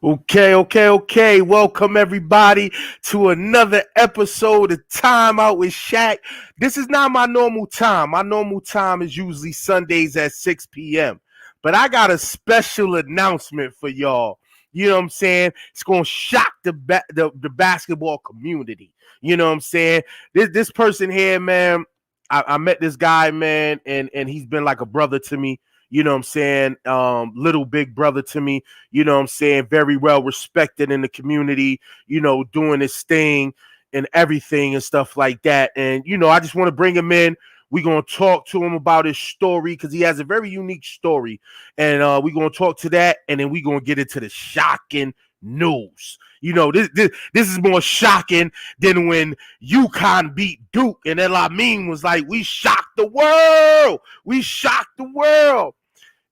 Okay. Welcome everybody to another episode of Time Out with Shaq. This is not my normal time. My normal time is usually Sundays at 6 p.m. But I got a special announcement for y'all. You know what I'm saying? It's gonna shock the basketball community. You know what I'm saying? This person here, man. I met this guy, man, and he's been like a brother to me. You know what I'm saying? Little big brother to me, you know what I'm saying, very well respected in the community, doing his thing and everything and stuff like that. And, I just want to bring him in. We're going to talk to him about his story because he has a very unique story. And we're going to talk to that. And then we're going to get into the shocking news. This is more shocking than when UConn beat Duke. And then Lamine was like, we shocked the world. We shocked the world.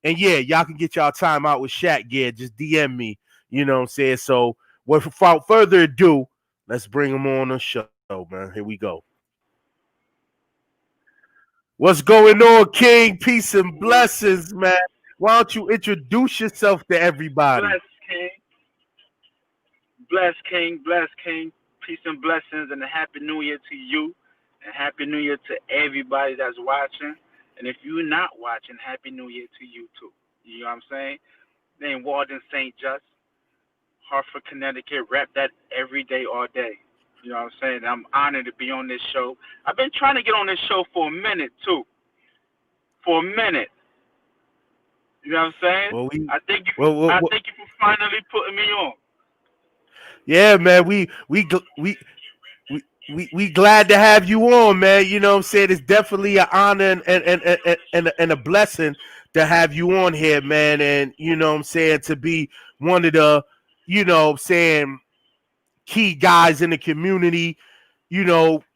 And yeah, y'all can get y'all time out with Shaq gear. Just DM me. You know what I'm saying? So without further ado, let's bring him on the show, man. Here we go. What's going on, King? Peace and blessings, man. Why don't you introduce yourself to everybody? Bless King, bless King, bless King. Peace and blessings, and a happy New Year to you, and happy New Year to everybody that's watching. And if you're not watching, happy New Year to you too. You know what I'm saying? Named Walden St. Just, Hartford, Connecticut. Rep that every day, all day. You know what I'm saying? I'm honored to be on this show. I've been trying to get on this show for a minute too. For a minute. You know what I'm saying? Well, we I think you. well, well, I well think you for finally putting me on. yeah, man. We glad to have you on, man. You know what I'm saying? It's definitely an honor and a blessing to have you on here, man. And you know what I'm saying, to be one of the, saying, key guys in the community,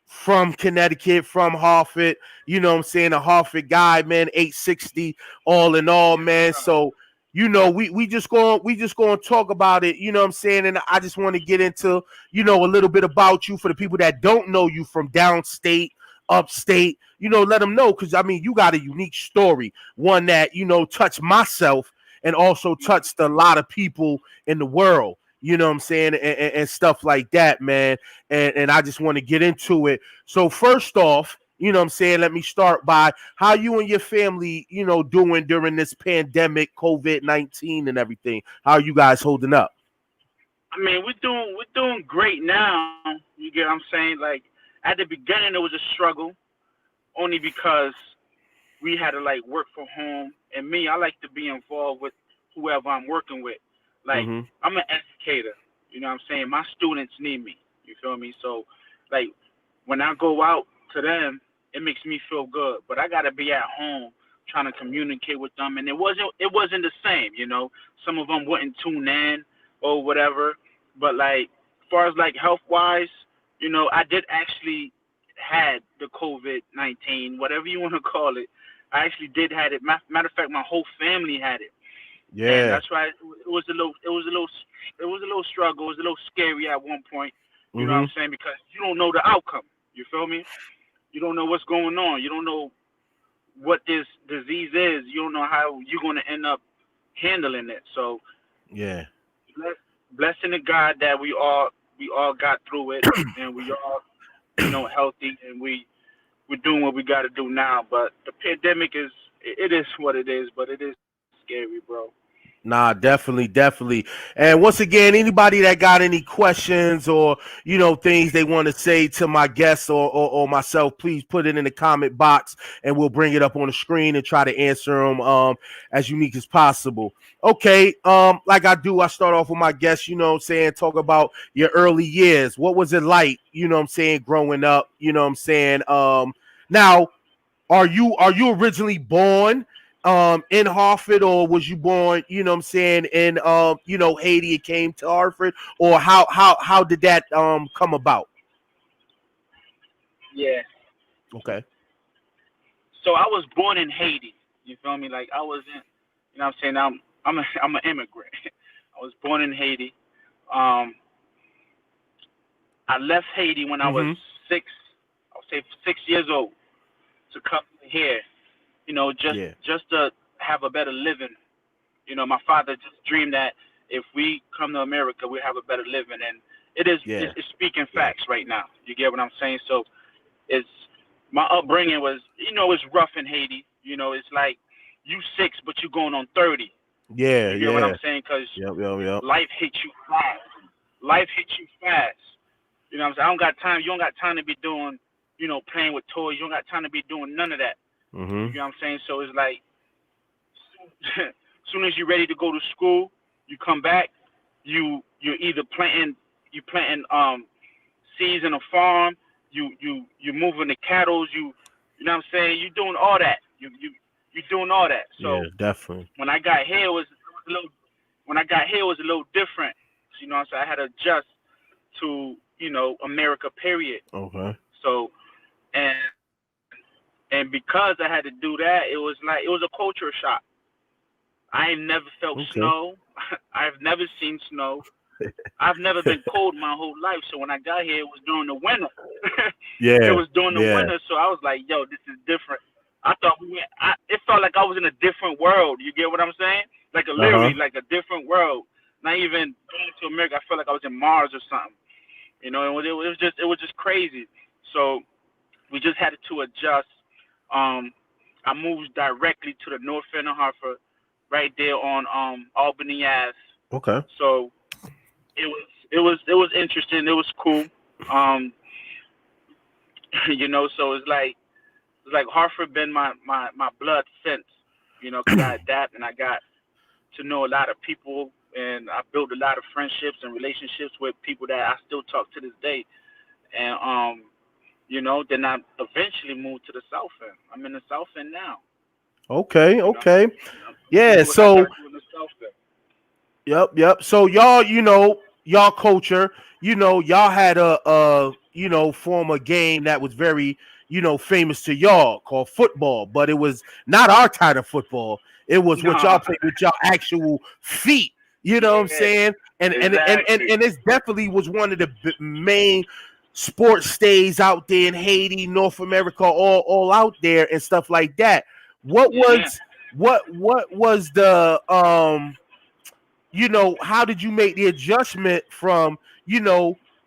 from Connecticut, from Hartford, you know what I'm saying, a Hartford guy, man, 860 all in all, Yes, man. sir. So, we just going to talk about it, you know what I'm saying? And I just want to get into, a little bit about you for the people that don't know you from downstate, upstate, let them know, cuz I mean, you got a unique story, one that, touched myself and also touched a lot of people in the world, you know what I'm saying, and stuff like that, man. And I just want to get into it. So first off, you know what I'm saying, let me start by how you and your family, doing during this pandemic, COVID-19 and everything. How are you guys holding up? I mean, we're doing great now. You get what I'm saying? Like at the beginning, it was a struggle, only because we had to like work from home. And me, I like to be involved with whoever I'm working with. Like Mm-hmm. I'm an educator. You know what I'm saying? My students need me. You feel me? So, like when I go out to them, it makes me feel good. But I gotta be at home trying to communicate with them, and it wasn't the same. Some of them wouldn't tune in or whatever. But like, as far as like health wise, I did actually had the COVID-19, whatever you want to call it. I actually did had it. Matter of fact, my whole family had it, and Yeah. that's why it was a little struggle. It was a little scary at one point. You know what Mm-hmm. I'm saying? Because you don't know the outcome. You feel me? You don't know what's going on. You don't know what this disease is. You don't know how you're going to end up handling it. So Yeah. bless, blessing to God that we all got through it, and we all healthy, and we're doing what we got to do now. But the pandemic it is what it is, but it is scary, bro. Nah, definitely. And once again, anybody that got any questions or, things they want to say to my guests or myself, please put it in the comment box and we'll bring it up on the screen and try to answer them as unique as possible. Okay. Like I do, I start off with my guests, what I'm saying, talk about your early years. What was it like, what I'm saying, growing up, what I'm saying? Now, are you originally born in Hartford, or was you born, what I'm saying, in Haiti and came to Hartford, or how did that come about? Yeah. Okay. So I was born in Haiti. You feel me? Like I wasn't. You know what I'm saying? I'm an immigrant. I was born in Haiti. Um, I left Haiti when I was Mm-hmm. 6. I would say 6 years old to come here. Just Yeah. just to have a better living. My father just dreamed that. if we come to America, we have a better living, and it's speaking facts right now. You get what I'm saying? So it's my upbringing was, it's rough in Haiti. It's like you 6, but you going on 30. Yeah, you get what I'm saying? Because Yep. life hits you fast. Life hits you fast. You know what I'm saying? I don't got time. You don't got time to be doing, playing with toys. You don't got time to be doing none of that. Mm-hmm. You know what I'm saying? So it's like, as soon as you're ready to go to school, you come back. You're either planting seeds in a farm. You're moving the cattle. You know what I'm saying? You're doing all that. You're doing all that. So definitely. when I got here, it was a little different. You know what I'm saying? I had to adjust to America. Period. Okay. So and because I had to do that, it was a culture shock. I ain't never felt snow. I've never seen snow. I've never been cold my whole life. So when I got here, it was during the winter. It was during the winter. So I was like, yo, this is different. I thought it felt like I was in a different world. You get what I'm saying? Like literally like a different world. Not even going to America. I felt like I was in Mars or something. It was just crazy. So we just had to adjust. I moved directly to the north end of Hartford, right there on Albany Ave. Okay. So it was interesting. It was cool. So it's like Hartford been my blood since, because I adapt and I got to know a lot of people, and I built a lot of friendships and relationships with people that I still talk to this day. And then I eventually moved to the South End. I'm in the South End now. Okay. Yeah. So. Yep. So y'all, y'all culture, y'all had a form a game that was very, famous to y'all called football, but it was not our kind of football. It was what y'all played with y'all actual feet. You know what I'm saying? And this definitely was one of the main sports stays out there in Haiti, North America, all out there and stuff like that. What was the how did you make the adjustment from,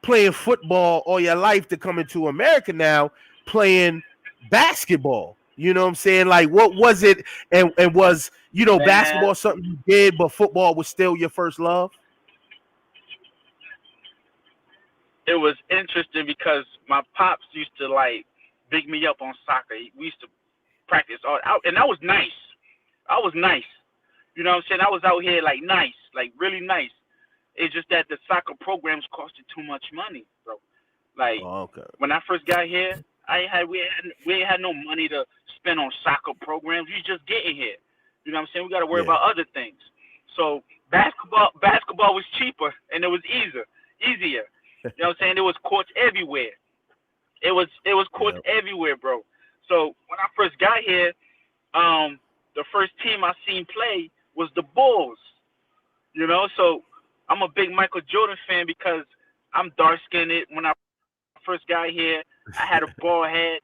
playing football all your life to coming to America now playing basketball? You know what I'm saying? Like, what was it? And was, basketball something you did, but football was still your first love? It was interesting because my pops used to big me up on soccer. We used to practice all out, and that was nice. I was nice. You know what I'm saying? I was out here nice, really nice. It's just that the soccer programs costed too much money, bro. When I first got here, we ain't had no money to spend on soccer programs. You just getting here. You know what I'm saying? We got to worry about other things. So basketball was cheaper and it was easier. You know what I'm saying? There was courts everywhere. It was courts everywhere, bro. So when I first got here, the first team I seen play was the Bulls. So I'm a big Michael Jordan fan because I'm dark-skinned. When I first got here, I had a bald head,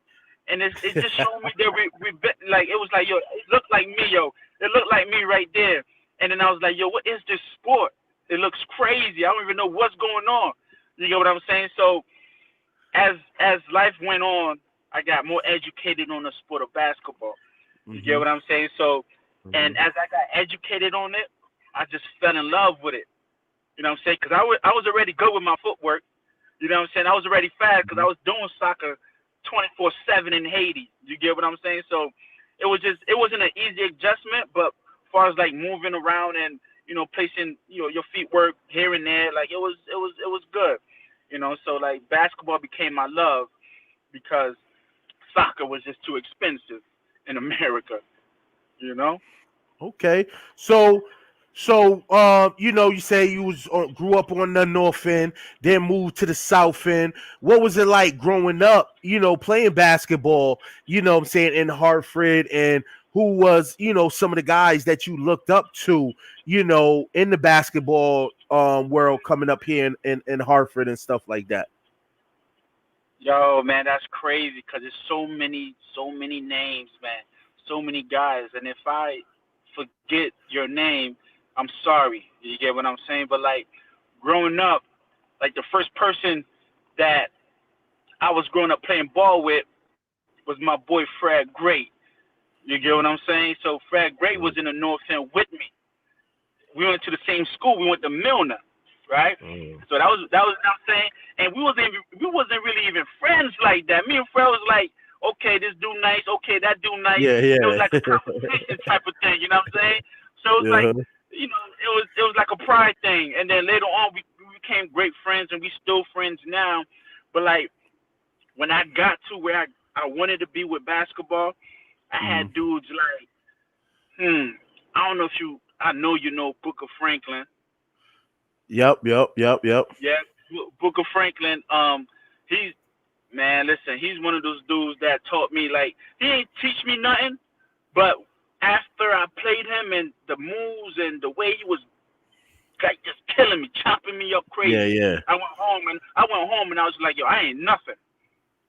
and it just showed me that it was like, yo, it looked like me, yo. It looked like me right there. And then I was like, yo, what is this sport? It looks crazy. I don't even know what's going on. You get what I'm saying? So as life went on, I got more educated on the sport of basketball. You get what I'm saying? So, and as I got educated on it, I just fell in love with it. You know what I'm saying? Because I was already good with my footwork. You know what I'm saying? I was already fast because I was doing soccer 24/7 in Haiti. You get what I'm saying? So it wasn't an easy adjustment, but as far as moving around and placing your feet work here and there, it was good. So basketball became my love because soccer was just too expensive in America. Okay. So you say you grew up on the north end, then moved to the south end. What was it like growing up, playing basketball, what I'm saying, in Hartford, and who was, some of the guys that you looked up to, in the basketball world coming up here in Hartford and stuff like that? Yo, man, that's crazy because there's so many names, man, so many guys, and if I forget your name, I'm sorry. You get what I'm saying? But like growing up, like the first person that I was growing up playing ball with was my boy Fred Great. You get what I'm saying? So Fred Great was in the North End with me. We went to the same school. We went to Milner, right? So that was what I'm saying. And we wasn't really even friends like that. Me and Fred was like, okay, this dude nice, okay, that dude nice. Yeah, It was yeah. like a competition type of thing, you know what I'm saying? So it was like, Uh-huh. it was like a pride thing. And then later on we became great friends and we still friends now. But like when I got to where I wanted to be with basketball, I Mhm. had dudes like, I don't know if I know you know Booker Franklin. Yep, yep, yep, yep. Yeah, Booker Franklin. He's man. Listen, he's one of those dudes that taught me like he ain't teach me nothing, but after I played him and the moves and the way he was like just killing me, chopping me up Yeah, crazy. yeah. I went home and I was like, yo, I ain't nothing.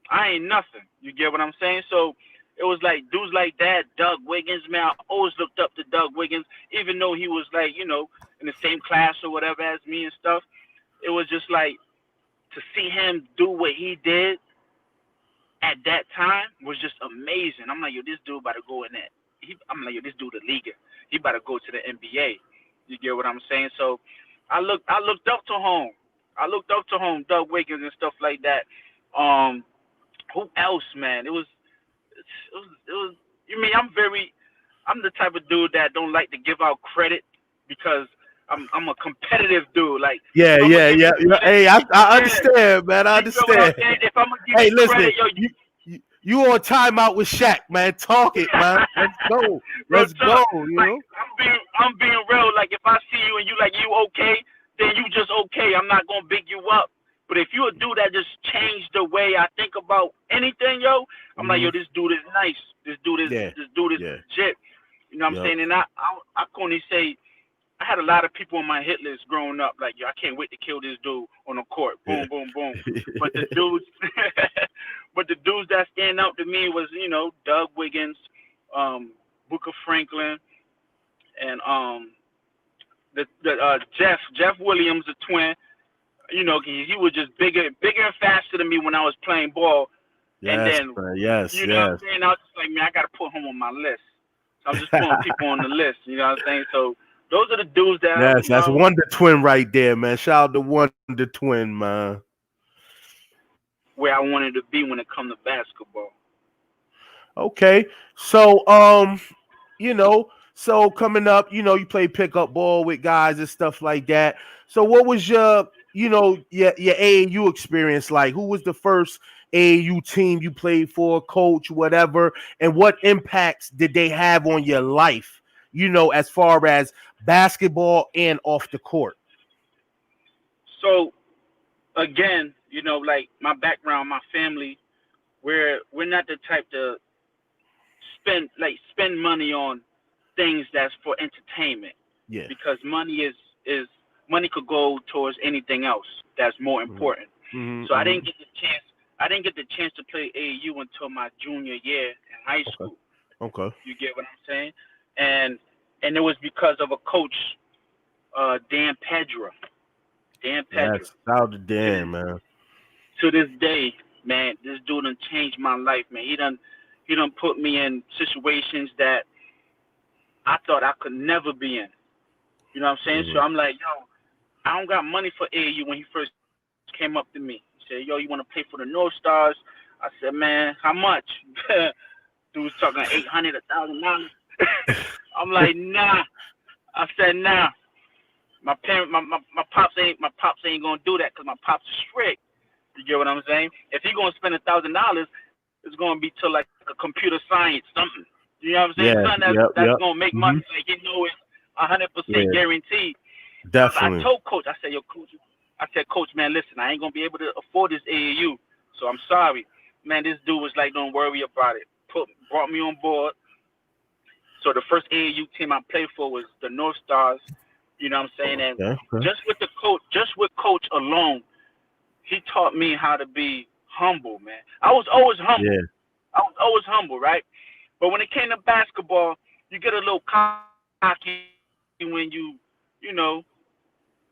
I ain't nothing. You get what I'm saying? So it was like dudes like that, Doug Wiggins, man. I always looked up to Doug Wiggins, even though he was like, in the same class or whatever as me and stuff. It was just like to see him do what he did at that time was just amazing. I'm like, yo, this dude about to go in that. I'm like, yo, this dude a leaguer. He about to go to the NBA. You get what I'm saying? So I looked up to him. I looked up to him, Doug Wiggins and stuff like that. Who else, man? It was. You mean I'm the type of dude that don't like to give out credit because I'm a competitive dude. Like if Yeah, I'm gonna yeah, give you yeah, yeah. credit, Hey, I yeah. understand, man. I You know what I'm understand. saying? If I'm gonna give Hey, you listen, credit, yo, you on timeout with Shaq, man. Talk it, man. Let's go. real Let's talk. go, you Like know? I'm being real. Like if I see you and you like you okay, then you just okay. I'm not gonna big you up. But if you a dude that just changed the way I think about anything, yo, I'm like, Hmm. yo, this dude is nice. This dude is Yeah, this dude is yeah, legit. You know what I'm yep. saying? And I can only say I had a lot of people on my hit list growing up. Like, yo, I can't wait to kill this dude on the court. Yeah. Boom, boom, boom. But the dudes, but the dudes that stand out to me was, Doug Wiggins, Booker Franklin, and the Jeff Williams, the twin. He was just bigger and faster than me when I was playing ball. And Yes, then, man. Yes, you know what I'm yes. saying? I was just like, man, I got to put him on my list. So I'm just putting people on the list. You know what I'm saying? So those are the dudes that, Yes, that's Wonder Twin right there, man. Shout out to Wonder Twin, man. where I wanted to be when it comes to basketball. Okay. So, so coming up, you play pickup ball with guys and stuff like that. So what was your AAU experience like? Who was the first AAU team you played for, coach, whatever, and what impacts did they have on your life, as far as basketball and off the court? So again, like my background, my family, we're not the type to spend money on things that's for entertainment Yeah. because is money could go towards anything else that's more Hmm. important. Hmm. So I Hmm. didn't get the chance. I didn't get the chance to play AAU until my junior year in high Okay. school. Okay. You get what I'm saying? And and it was because of a coach, Dan Pedra. Dan Pedra. Yes. Shout out to To Dan, this man. to this day, man, this dude done changed my life, man. He done put me in situations that I thought I could never be in. You know what I'm saying? So Hmm. I'm like, yo, I don't got money for AAU when he first came up to me. He said, yo, you want to play for the North Stars? I said, man, how much? Dude was talking 800, $1,000. I'm like, nah. I said, nah. My pops ain't gonna do that because my pops is strict. You get what I'm saying? If he gonna spend $1,000, it's gonna be to like a computer science something. You know what I'm saying? Yeah. Something that's Yep. that's Yep. gonna make money. Hmm. Like you know it's 100% Yeah. guaranteed. So I Definitely. told coach, I said, yo, coach, coach, man, listen, I ain't gonna be able to afford this AAU, so I'm sorry, man. This dude was like, don't worry about it. Brought me on board. So the first AAU team I played for was the North Stars. You know what I'm saying? And Okay. Okay. just with coach alone, he taught me how to be humble, man. I was always humble. Yeah. I was always humble, right? But when it came to basketball, you get a little cocky when you you know,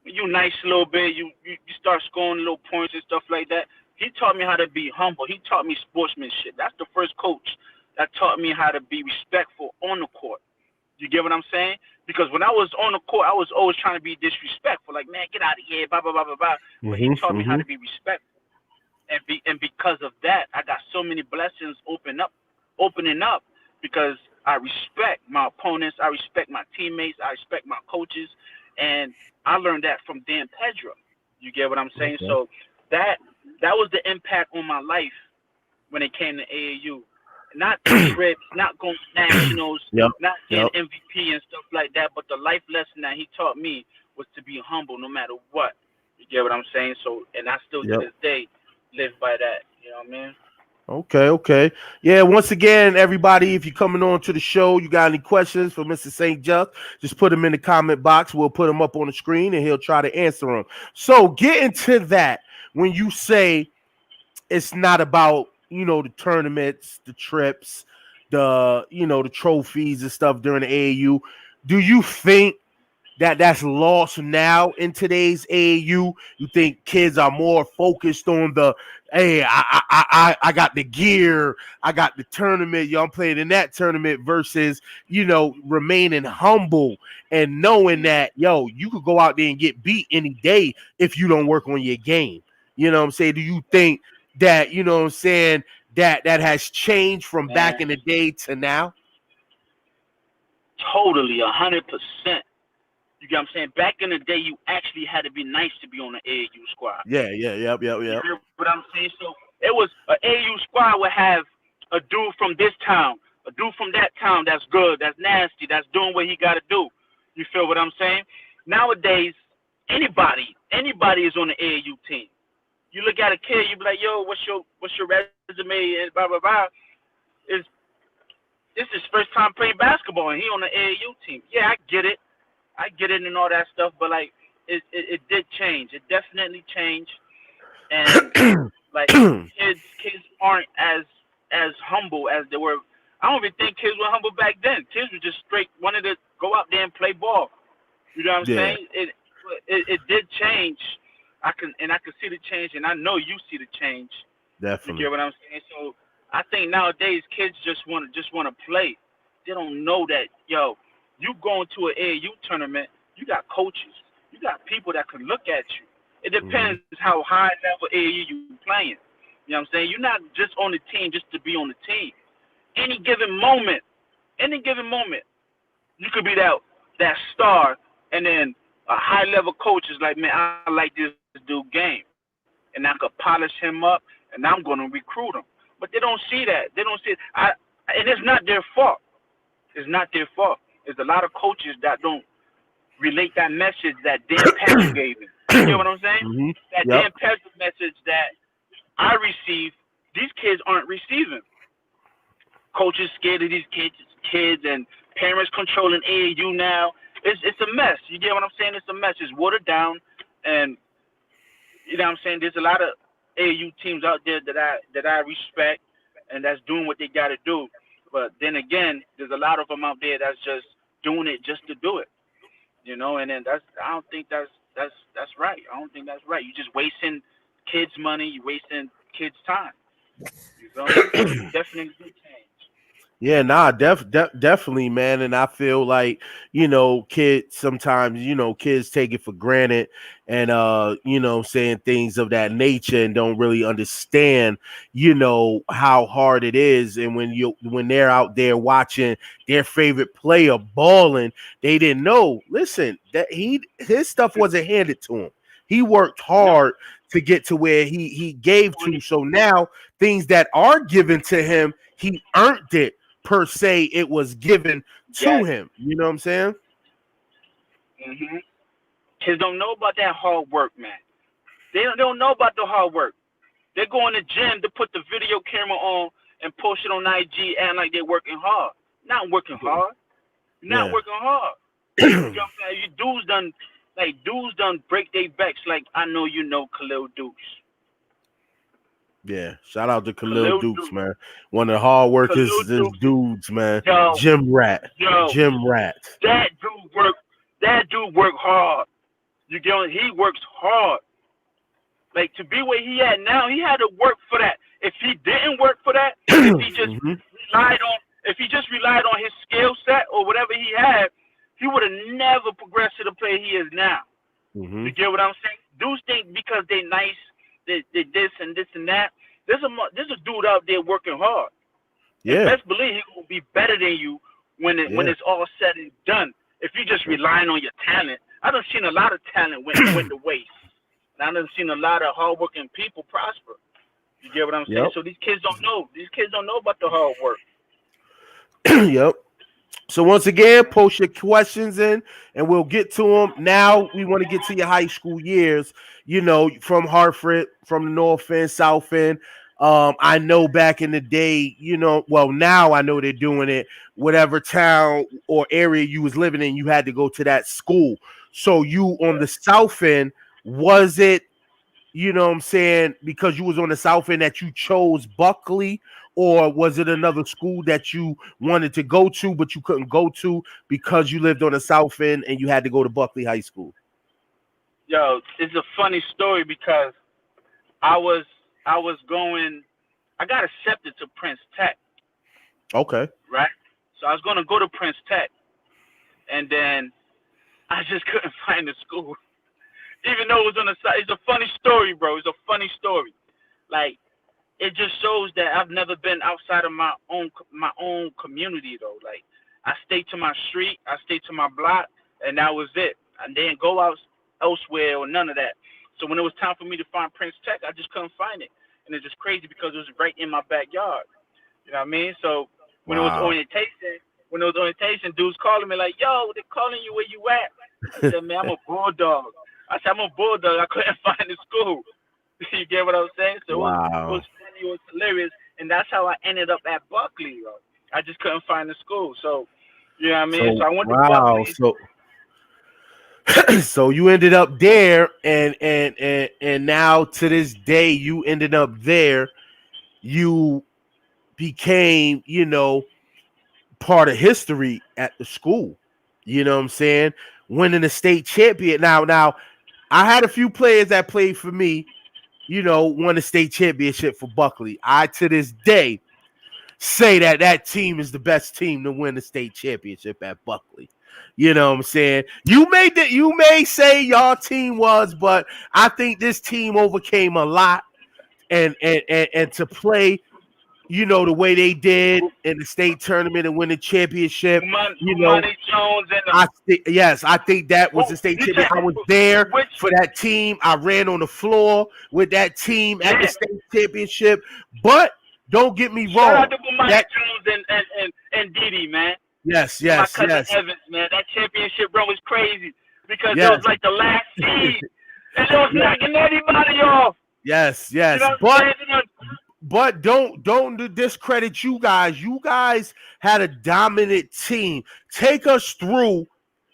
you nice a little bit, you start scoring little points and stuff like that. He taught me how to be humble. He taught me sportsmanship. That's the first coach that taught me how to be respectful on the court. You get what I'm saying? Because when I was on the court, I was always trying to be disrespectful. Like, man, get out of here, blah blah blah blah blah. But he taught me how to be respectful, and because of that, I got so many blessings opening up because I respect my opponents, I respect my teammates, I respect my coaches, and I learned that from Dan Pedro. You get what I'm saying? Okay. So that that was the impact on my life when it came to AAU. Not the trips, not going to nationals, Yep. not getting Yep. MVP and stuff like that, but the life lesson that he taught me was to be humble no matter what. You get what I'm saying? So, and I still to Yep. this day live by that. You know what I mean? Okay, okay. Yeah, once again, everybody, if you're coming on to the show, you got any questions for Mr. St. Just put them in the comment box. We'll put them up on the screen and he'll try to answer them. So, getting to that, when you say it's not about, the tournaments, the trips, the trophies and stuff during the AAU, do you think that's lost now in today's AAU? You think kids are more focused on the, hey, I got the gear, I got the tournament, yo, I'm playing in that tournament versus remaining humble and knowing that you could go out there and get beat any day if you don't work on your game. You know what I'm saying? Do you think that that has changed from back Man, in the day to now? totally, 100%. You get what I'm saying? Back in the day, you actually had to be nice to be on the AAU squad. Yeah, yeah, yep, yep, You yep. hear what I'm saying? So it was an AAU squad would have a dude from this town, a dude from that town that's good, that's nasty, that's doing what he got to do. You feel what I'm saying? Nowadays, anybody is on the AAU team. You look at a kid, you be like, yo, what's your resume and blah blah blah. Is this is his first time playing basketball and he on the AAU team? Yeah, I get it and all that stuff, but like it did change. It definitely changed, and like kids aren't as humble as they were. I don't even think kids were humble back then. Kids were just straight wanted to go out there and play ball. You know what I'm Yeah, saying? It did change. I can see the change, and I know you see the change. You definitely. get what I'm saying? So I think nowadays kids just wanna play. They don't know that you going to an AAU tournament, you got coaches, you got people that can look at you. It Hmm. depends how high level AAU you playing. You know what I'm saying? You're not just on the team just to be on the team. Any given moment, you could be that star, and then a high level coach is like, man, I like this dude game, and I could polish him up, and I'm going to recruit him. But they don't see that. They don't see it. And it's not their fault. It's not their fault. There's a lot of coaches that don't relate that message that Dan Pedro gave me. You get what I'm saying? Hmm. That Yep. Dan Pedro message that I receive, these kids aren't receiving. Coaches scared of these kids, and parents controlling AAU now. It's a mess. You get what I'm saying? It's a mess. It's watered down, and you know what I'm saying. There's a lot of AAU teams out there that I respect, and that's doing what they got to do. But then again, there's a lot of them out there that's just doing it just to do it. And then I don't think that's right. I don't think that's right. You're just wasting kids' money. You're wasting kids' time. You feel me? So it definitely did change. Yeah, nah, definitely, man. And I feel like, kids sometimes, kids take it for granted and saying things of that nature and don't really understand, how hard it is. And when they're out there watching their favorite player balling, they didn't know, listen, that his stuff wasn't handed to him. He worked No, hard to get to where he gave to. So now things that are given to him, he earned it per se. It was given to yes. him. You know what I'm saying? Mhm. Kids don't know about that hard work, man. They don't know about the hard work. They go in the gym to put the video camera on and post it on IG and like they're working hard. Not working hard. You're not Yeah. working hard. You know what I'm saying? You dudes done break their backs like I know you know Khalil Dukes. Yeah. Shout out to Khalil Khalil Dukes, Dukes. man. One of the hard workers Khalil is Dukes. dudes, man. Yo, Gym rat. yo, Gym rat. that dude worked. that dude work hard. You get on? He works hard. Like, to be where he at now, he had to work for that. If he didn't work for that, if he just relied on his skill set or whatever he had, he would have never progressed to the player he is now. You get what I'm saying? Dudes think because they nice, they this and this and that. There's a dude out there working hard. Yeah. And best believe he will be better than you when it's all said and done. If you just relying on your talent, I done seen a lot of talent went to waste. And I done seen a lot of hardworking people prosper. You get what I'm saying? So these kids don't know. These kids don't know about the hard work. Yep. So once again, post your questions in, and we'll get to them. Now we want to get to your high school years. You know, from Hartford, from the north end, south end. I know back in the day, you know, well, now I know they're doing it. Whatever town or area you was living in, you had to go to that school. So you on the south end, was it, you know what I'm saying, because you was on the south end that you chose Buckley, or was it another school that you wanted to go to but you couldn't go to because you lived on the south end and you had to go to Buckley High School? Yo, it's a funny story because I got accepted to Prince Tech. Okay. Right? So I was going to go to Prince Tech. And then I just couldn't find the school. Even though it was on the side. It's a funny story, bro. It's a funny story. Like, it just shows that I've never been outside of my own community, though. Like, I stayed to my street, I stayed to my block, and that was it. I didn't go out elsewhere or none of that. So when it was time for me to find Prince Tech, I just couldn't find it. And it's just crazy because it was right in my backyard. You know what I mean? So when it was orientation, dudes calling me like, yo, they're calling you where you at. I said, man, I'm a bulldog. I said, I'm a bulldog. I couldn't find the school. You get what I'm saying? So it was funny, it was hilarious. And that's how I ended up at Buckley, bro. I just couldn't find the school. So, you know what I mean? So I went to Buckley. So you ended up there, and now to this day you ended up there. You became, you know, part of history at the school. You know what I'm saying? Winning the state champion. Now, I had a few players that played for me, you know, won the state championship for Buckley. I, to this day, say that team is the best team to win the state championship at Buckley. You know what I'm saying? You may say your team was, but I think this team overcame a lot, and to play, you know, the way they did in the state tournament and win the championship. Bumani Jones and I think that was the state championship. I was there for that team. I ran on the floor with that team at the state championship. But don't get me wrong. Shout out to Bumani Jones and Didi, man. Yes. My cousin Evans, man. That championship run was crazy because it was like the last seed. And it was knocking everybody off. Yes. You know But don't discredit you guys. You guys had a dominant team. Take us through,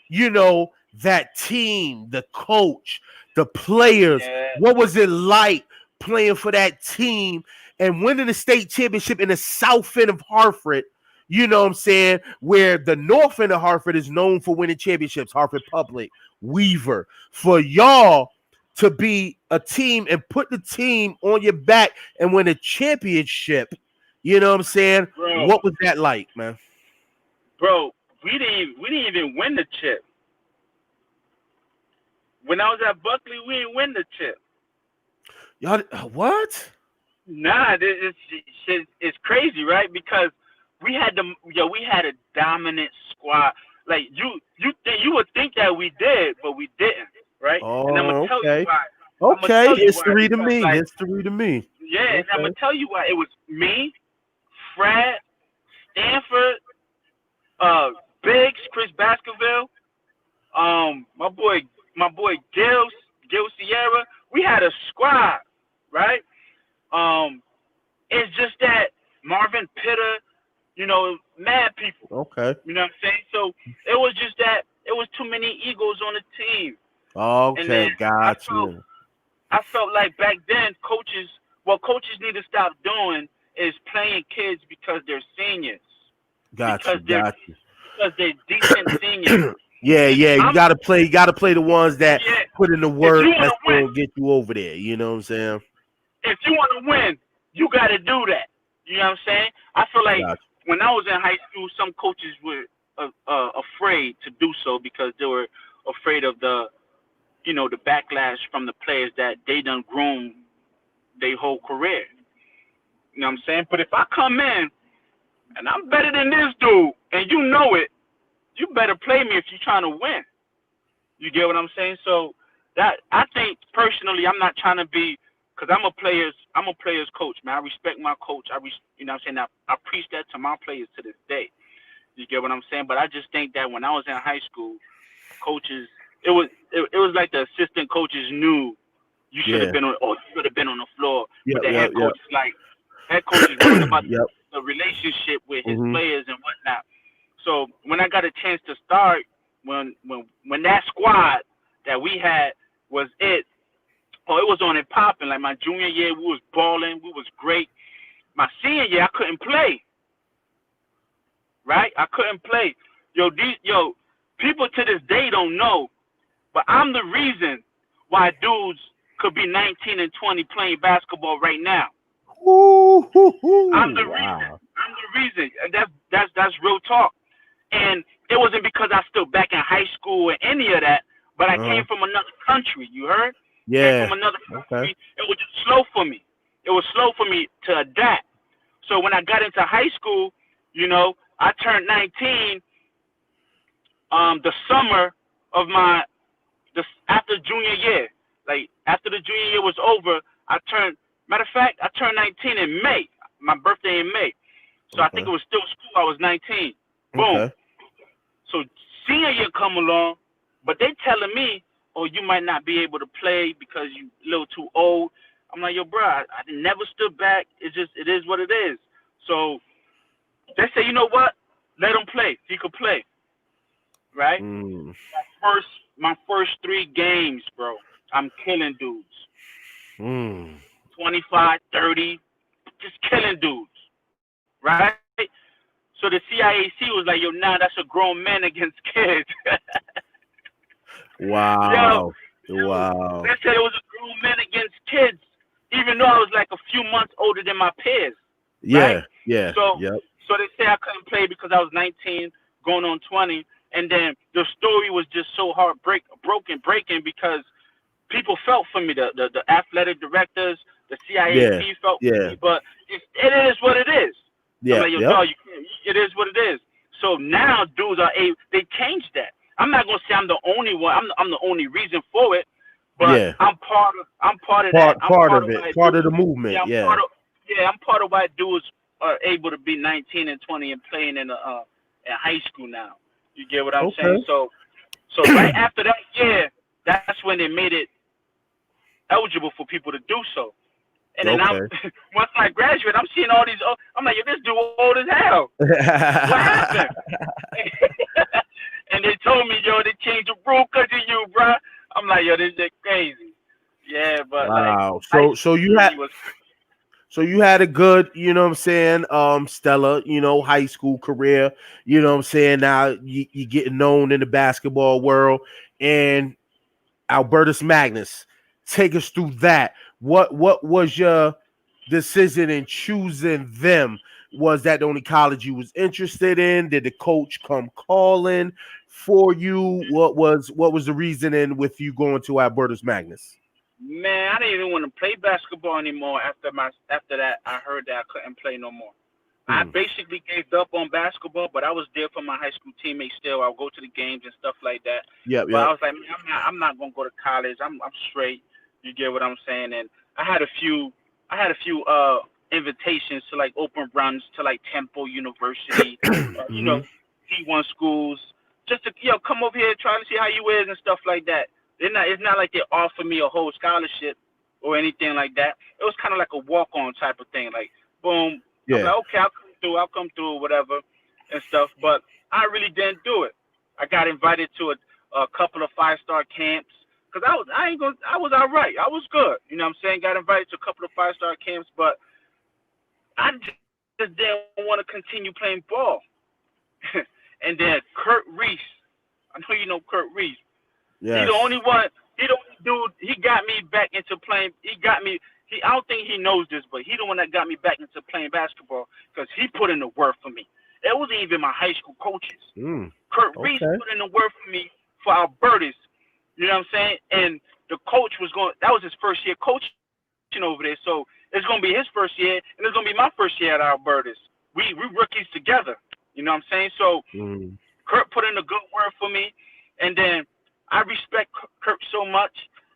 you know, that team, the coach, the players. Yeah. What was it like playing for that team and winning the state championship in the south end of Hartford? You know what I'm saying? Where the north end of Hartford is known for winning championships, Hartford Public, Weaver. For y'all to be a team and put the team on your back and win a championship, you know what I'm saying? Bro, what was that like, man? Bro, we didn't even win the chip. When I was at Buckley, we didn't win the chip. Y'all, what? Nah, it's crazy, right? Because we had a dominant squad. Like you would think that we did, but we didn't, right? Oh, and I'm gonna tell you why. Okay, history to me. History to me. Yeah, okay. And I'm gonna tell you why. It was me, Fred, Stanford, Biggs, Chris Baskerville, my boy Gil Sierra. We had a squad, right? It's just that Marvin Pitter, you know, mad people. Okay. You know what I'm saying? So it was just that it was too many egos on the team. Okay, got you. I felt like back then coaches need to stop doing is playing kids because they're seniors. Got you. Because they're decent seniors. Yeah, yeah. You gotta play. You gotta play the ones that Yeah. put in the If work you want that's to win, gonna get you over there. You know what I'm saying? if you want to win, you got to do that. You know what I'm saying? I feel like Gotcha. when I was in high school, some coaches were afraid to do so because they were afraid of the backlash from the players that they done groomed their whole career. You know what I'm saying? But if I come in and I'm better than this dude, and you know it, you better play me if you're trying to win. You get what I'm saying? So that I think personally, I'm not trying to be, because I'm a player's coach, man. I respect my coach. You know what I'm saying? I preach that to my players to this day. You get what I'm saying? But I just think that when I was in high school, coaches, it was like the assistant coaches knew you should have Yeah. been on, or you should have been on the floor. But Yep. the Yep. head Yep. coach is like, head coach is worried about Yep. the relationship with his Mhm. players and whatnot. So when I got a chance to start, when that squad that we had was it, oh, it was on and popping. Like my junior year, we was balling, we was great. My senior year, I couldn't play. Right, I couldn't play. Yo, people to this day don't know, but I'm the reason why dudes could be 19 and 20 playing basketball right now. Ooh, hoo, I'm hoo. the reason. Wow. I'm the reason. And that's real talk. And it wasn't because I stood back in high school or any of that, but I Uh-huh. came from another country. You heard? Came Yeah. from another Okay. country. It was just slow for me. It was slow for me to adapt. So when I got into high school, I turned 19 the summer of after junior year. Like after the junior year was over, matter of fact, I turned 19 in May. My birthday in May. So I think Okay. it was still school. I was 19. Boom. Okay. So senior year come along, but they telling me, oh, you might not be able to play because you a little too old. I'm like, yo, bro, I never stood back. It is what it is. So they say, you know what? Let him play. He could play, right? Mm. My first 3 games, bro, I'm killing dudes. Mm. 25, 30, just killing dudes, right? So the CIAC was like, yo, nah, that's a grown man against kids. yo, Wow. they Wow. said it was a grown man against kids, even though I was like a few months older than my peers, right? Yeah. Yeah. So, Yep. so they say I couldn't play because I was 19, going on 20, and then the story was just so breaking because people felt for me. The athletic directors, the Yeah. CIAC felt for Yeah. me, but it is what it is. I'm Yeah. like, yo, Yep. dog, you can't. It is what it is. So now dudes they changed that. I'm not gonna say I'm the only one. I'm the only reason for it, but Yeah. I'm part of that. Part I'm part part of of it. why Part of dudes. the movement. Yeah. I'm part of why dudes are able to be 19 and 20 and playing in high school now. You get what I'm saying? Okay. So right after that year, that's when they made it eligible for people to do so. And then Okay. once I graduate, I'm seeing all these. I'm like, yo, this dude old as hell. What happened? And they told me, yo, they changed the rule because of you, bro. I'm like, yo, this is crazy. Yeah, but like Wow. high So school you for had me was so you had a good, you know what I'm saying, stellar, high school career, you know what I'm saying? Now you getting known in the basketball world, and Albertus Magnus. Take us through that. What was your decision in choosing them? Was that the only college you was interested in? Did the coach come calling for you? What was the reasoning with you going to Albertus Magnus? man. I didn't even want to play basketball anymore after that. I heard that I couldn't play no more. I Mm. basically gave up on basketball, but I was there for my high school teammates still. I'll go to the games and stuff like that. Yep, But I yep. was like, man, I'm not gonna go to college. I'm straight. You get what I'm saying? And I had a few invitations to like open runs to like Temple University, Hmm. D1 schools, just to come over here, try to see how you is and stuff like that. It's not like they offer me a whole scholarship or anything like that. It was kind of like a walk on type of thing. Like boom, I'm Yeah. like, okay, I'll come through, whatever, and stuff. But I really didn't do it. I got invited to a couple of 5-star camps because I was all right. I was good. You know what I'm saying? Got invited to a couple of 5-star camps, but I just didn't want to continue playing ball. And then Kurt Reese, know you know Kurt Reese. Yes. He the only one. He the only dude. He got me back into playing. He got me. I don't think he knows this, but he the one that got me back into playing basketball because he put in the work for me. It wasn't even my high school coaches. Kurt Reese put in the work for me for Albertus. You know what I'm saying? And the coach was going. That was his first year coaching over there. So it's gonna be his first year, and it's gonna be my first year at Albertus. We rookies together. You know what I'm saying? So Kurt put in a good word for me, and then I respect Kurt so much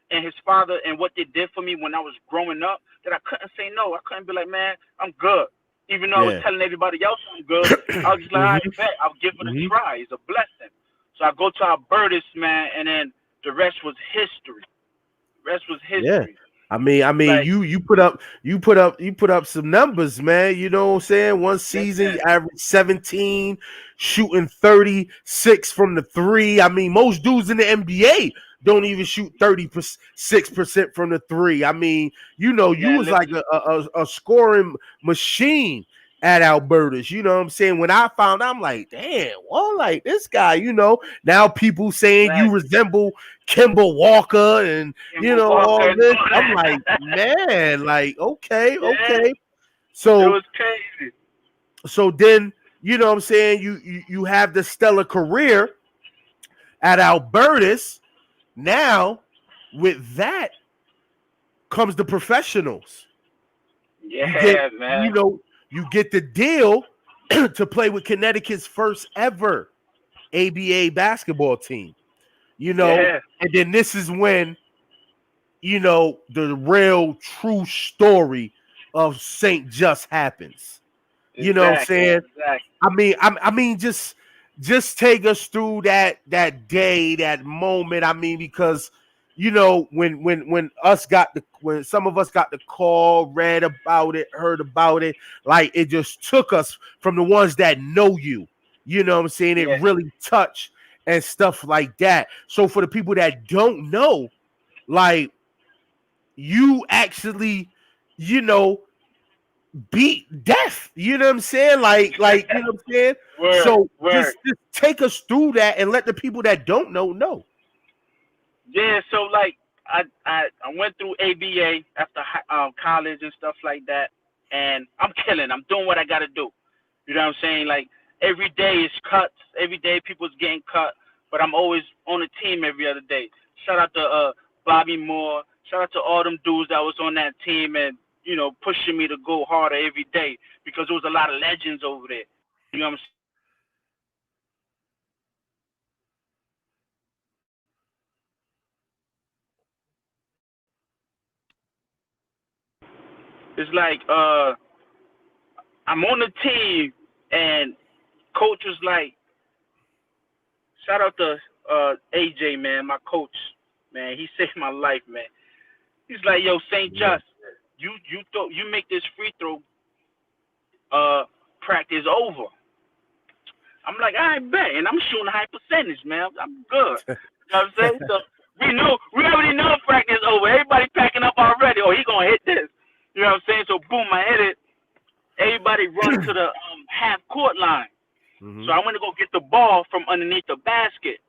and his father and what they did for me when I was growing up that I couldn't say no. I couldn't be like, man, I'm good. Even though I was telling everybody else I'm good, I was just like, I bet I'll give it a try. It's a blessing. So I go to Albertus, man, and then the rest was history. The rest was history. Yeah. I mean, like, you put up some numbers, man. You know what I'm saying? One season, you averaged 17, shooting 36 from the three. I mean, most dudes in the NBA don't even shoot 36% from the three. I mean, you know, you was like a scoring machine at Albertus. You know what I'm saying? When I found out, I'm like, damn, well, like this guy, you know, now people saying you resemble Kemba Walker and you know all this. I'm like, man, like okay. So it was crazy. So then, you know what I'm saying, you have the stellar career at Albertus. Now, with that comes the professionals. Yeah, man. You know, you get the deal to play with Connecticut's first ever ABA basketball team. You know, and then this is when, you know, the real true story of St. Just happens. You know what I'm saying? I mean, just take us through that day, that moment. I mean, because you know, when some of us got the call, read about it, heard about it, like it just took us from the ones that know you. You know what I'm saying? It really touched and stuff like that. So for the people that don't know, like you actually, you know, beat death. You know what I'm saying? Like you know what I'm saying? So just take us through that and let the people that don't know. Yeah, so like I went through ABA after college and stuff like that, and I'm killing. I'm doing what I got to do. You know what I'm saying? Like every day is cuts. Every day people's getting cut, but I'm always on the team every other day. Shout out to Bobby Moore. Shout out to all them dudes that was on that team and, you know, pushing me to go harder every day because there was a lot of legends over there. You know what I'm saying? It's like I'm on the team and coach was like, shout out to AJ, man, my coach, man. He saved my life, man. He's like, yo, St. Just, you make this free throw practice over. I'm like, I bet, and I'm shooting high percentage, man. I'm good. You know what I'm saying? So we already know practice over. Everybody packing up already. Oh, he gonna hit this. You know what I'm saying? So boom, I hit it. Everybody run to the half court line. So I went to go get the ball from underneath the basket.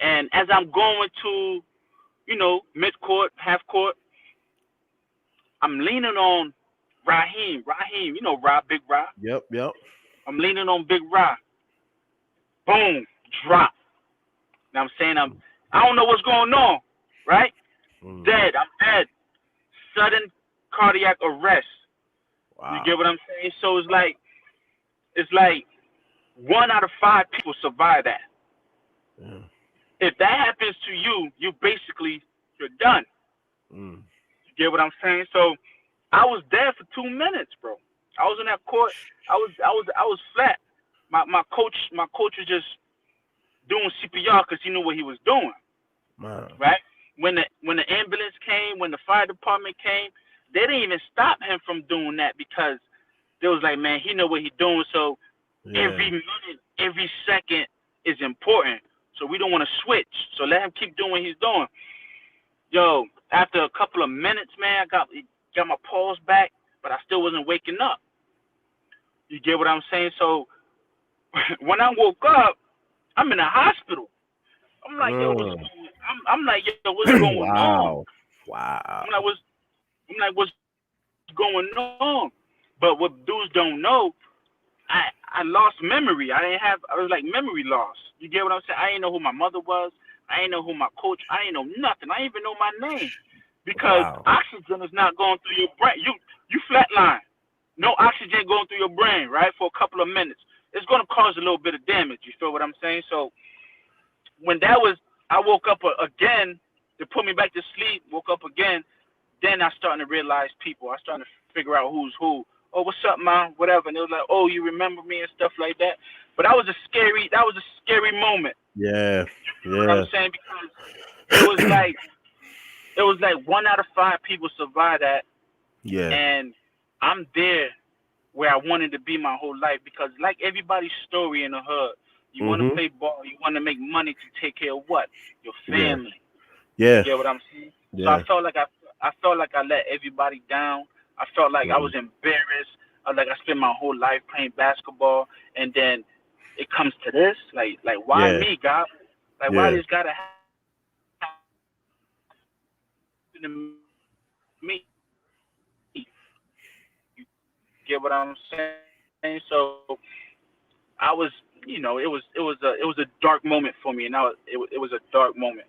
And as I'm going to, you know, mid court, half court, I'm leaning on Raheem. You know Big Ra. Yep. I'm leaning on Big Ra. Boom, drop. Now I'm saying I don't know what's going on, right? Dead. I'm dead. Sudden cardiac arrest. Wow. You get what I'm saying? So it's like 1 out of 5 people survive that. Yeah. If that happens to you, you're done. You get what I'm saying? So I was there for 2 minutes, bro. I was in that court. I was flat. My coach was just doing CPR because he knew what he was doing. Wow. Right? When the ambulance came, when the fire department came, they didn't even stop him from doing that because they was like, man, he know what he's doing. So every minute, every second is important. So we don't want to switch. So let him keep doing what he's doing. Yo, after a couple of minutes, man, I got my pulse back, but I still wasn't waking up. You get what I'm saying? So when I woke up, I'm in a hospital. I'm like, yo, I'm like, yo, what's going on? Wow. Wow. I'm like, what's going on? But what dudes don't know, I lost memory. I was like memory loss. You get what I'm saying? I didn't know who my mother was. I didn't know who my coach. I didn't know nothing. I didn't even know my name because Wow. oxygen is not going through your brain. You flatline. No oxygen going through your brain, right? For a couple of minutes, it's going to cause a little bit of damage. You feel what I'm saying? So when I woke up again. They put me back to sleep. Woke up again. Then I starting to realize people. I starting to figure out who's who. Oh, what's up, man? Whatever. And it was like, oh, you remember me and stuff like that. But that was a scary moment. Yeah. You know what I'm saying? Because it was like 1 out of 5 people survive that, Yeah. and I'm there where I wanted to be my whole life. Because like everybody's story in the hood, you want to play ball, you want to make money to take care of what? Your family. Yeah. You get what I'm saying? Yeah. So I felt like I let everybody down. I felt like I was embarrassed. Like I spent my whole life playing basketball, and then it comes to this. Like why me, God? Like why this gotta happen to me? You get what I'm saying? So I was, it was a dark moment for me, and it was a dark moment.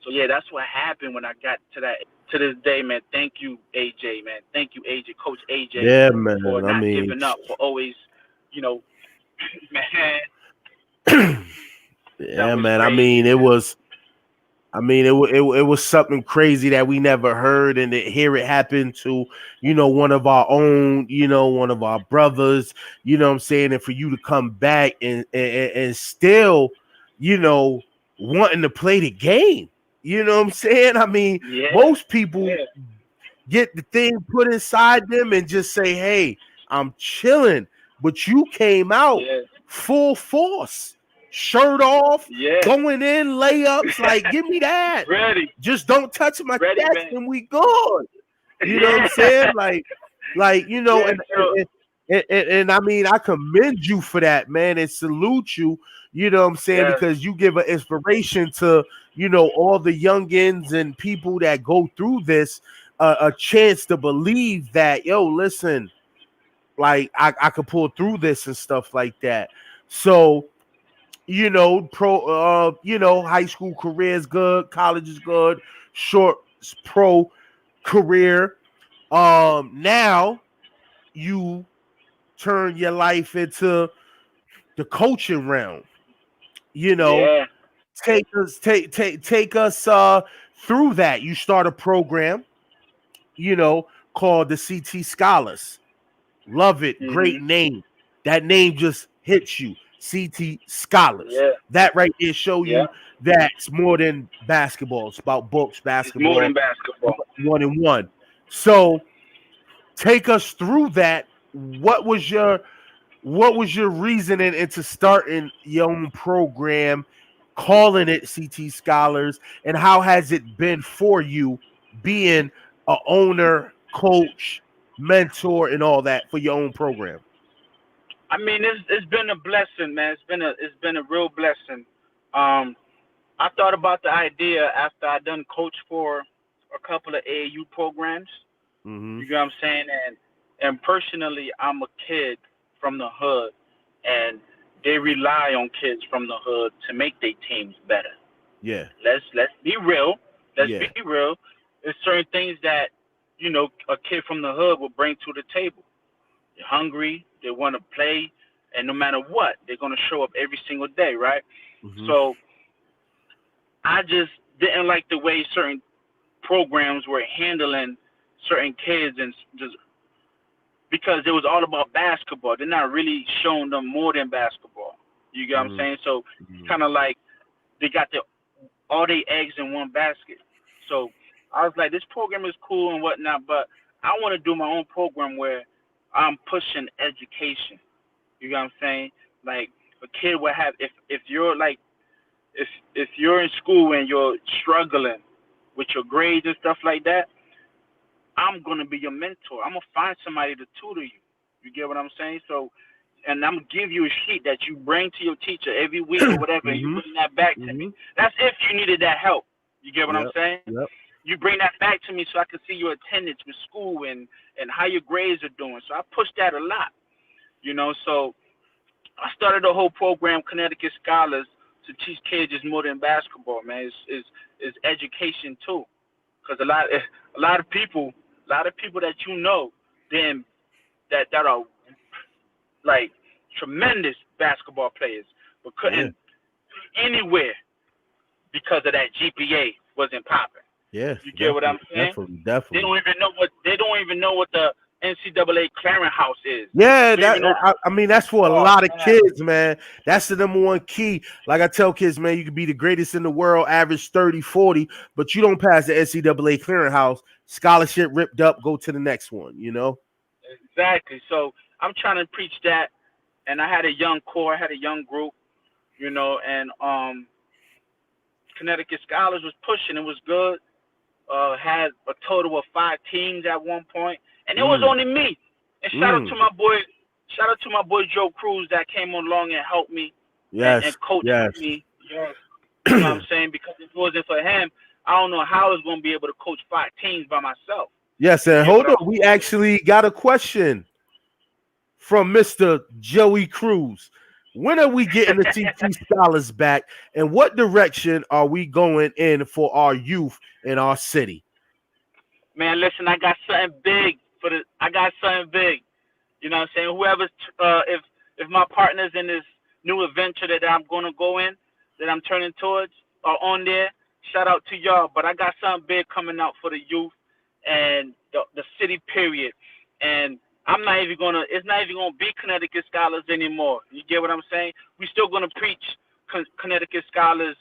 So yeah, that's what happened when I got to that. To this day, man, thank you, AJ, man. Thank you, AJ, Coach AJ, Yeah, man. for not giving up, for always, man. Yeah, man. Crazy, I mean, it was. I mean, it was something crazy that we never heard, and to hear it happen to, one of our own, one of our brothers, you know what I'm saying, and for you to come back and still, wanting to play the game, you know what I'm saying? I mean, most people get the thing put inside them and just say, hey, I'm chilling, but you came out full force. Shirt off, going in, layups, like, give me that. Ready. Just don't touch my Ready, chest man. and we good. You know what I'm saying? Like, and I mean, I commend you for that, man, and salute you, you know what I'm saying? Because you give an inspiration to, all the youngins and people that go through this, a chance to believe that, yo, listen, like, I could pull through this and stuff like that. So, high school career is good, college is good, short pro career. Now you turn your life into the coaching realm. Take us through that. You start a program, called the CT Scholars. Love it. Mm-hmm. Great name. That name just hits you. CT Scholars. That right there show you that's more than basketball. It's about books, basketball. It's more than basketball. 1-on-1. So take us through that. What was your reasoning into starting your own program, calling it CT Scholars, and how has it been for you being an owner, coach, mentor, and all that for your own program? I mean, it's been a blessing, man. It's been a real blessing. I thought about the idea after I done coach for a couple of AAU programs. Mm-hmm. You know what I'm saying? And personally, I'm a kid from the hood, and they rely on kids from the hood to make their teams better. Yeah. Let's be real. Be real. There's certain things that a kid from the hood will bring to the table. They're hungry. They want to play, and no matter what, they're gonna show up every single day, right? Mm-hmm. So I just didn't like the way certain programs were handling certain kids, and just because it was all about basketball. They're not really showing them more than basketball. You get what I'm saying? So kind of like they got all their eggs in one basket. So I was like, this program is cool and whatnot, but I want to do my own program where I'm pushing education. You know what I'm saying? Like a kid would have, if you're like, if you're in school and you're struggling with your grades and stuff like that, I'm gonna be your mentor. I'm gonna find somebody to tutor you. You get what I'm saying? So and I'm gonna give you a sheet that you bring to your teacher every week or whatever, and you bring that back to me. That's if you needed that help. You get what I'm saying? Yep. You bring that back to me so I can see your attendance with school and how your grades are doing. So I push that a lot, you know. So I started a whole program, Connecticut Scholars, to teach kids just more than basketball, man. It's education too, because a lot of people that you know, then that are like tremendous basketball players, but couldn't anywhere because of that GPA wasn't popping. Yeah, you get what I'm saying? Definitely. They don't even know what the NCAA clearinghouse is. Yeah, I mean that's for a lot of kids, man. That's the number one key. Like I tell kids, man, you can be the greatest in the world, average 30, 40, but you don't pass the NCAA clearinghouse, scholarship ripped up, go to the next one, you know? Exactly. So I'm trying to preach that, and I had a young core, I had a young group, you know, and Connecticut Scholars was pushing. It was good. Had a total of 5 teams at one point, and it was only me. And shout out to my boy Joe Cruz that came along and helped me and coached me. Yes. You know what I'm saying? Because if it wasn't for him, I don't know how I was going to be able to coach 5 teams by myself. Yes, and hold on. We actually got a question from Mr. Joey Cruz. When are we getting the TT Scholars back, and what direction are we going in for our youth in our city? Man, listen, I got something big You know what I'm saying? Whoever's if my partners in this new adventure that I'm gonna go in, that I'm turning towards, are on there, shout out to y'all. But I got something big coming out for the youth and the city period. And it's not even gonna be Connecticut Scholars anymore. You get what I'm saying? We still gonna preach Connecticut Scholars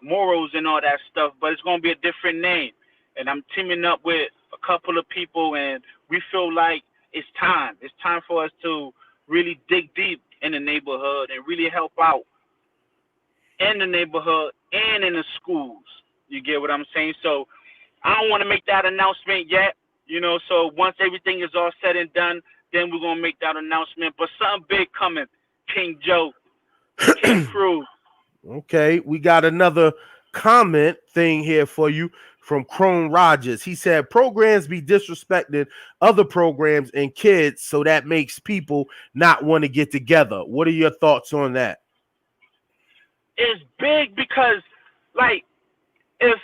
morals and all that stuff, but it's gonna be a different name. And I'm teaming up with a couple of people, and we feel like it's time. It's time for us to really dig deep in the neighborhood and really help out in the neighborhood and in the schools. You get what I'm saying? So I don't want to make that announcement yet, you know. So once everything is all said and done, then we're going to make that announcement. But something big coming, King Joe, King Cruz. Okay, we got another comment thing here for you from Crone Rogers. He said programs be disrespecting other programs and kids, so that makes people not want to get together. What are your thoughts on that? It's big because, like, if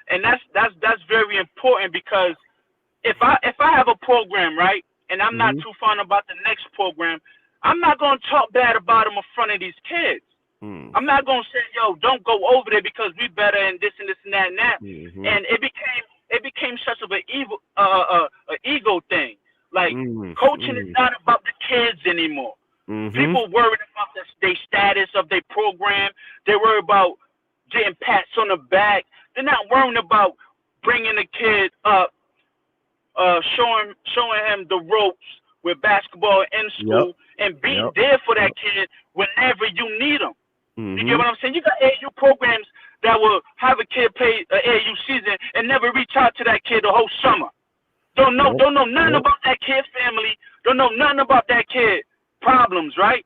and that's very important, because if I have a program, right, and I'm not too fond about the next program, I'm not gonna talk bad about them in front of these kids. I'm not gonna say, yo, don't go over there because we better and this and this and that and that. And it became such of an ego thing. Like coaching is not about the kids anymore. People worried about their status of their program. They worry about getting pats on the back. They're not worrying about bringing the kid up, showing him the ropes with basketball in school, and being there for that kid whenever you need them. You get what I'm saying? You got AAU programs that will have a kid play an AAU season and never reach out to that kid the whole summer. Don't know nothing about that kid family. Don't know nothing about that kid problems, right?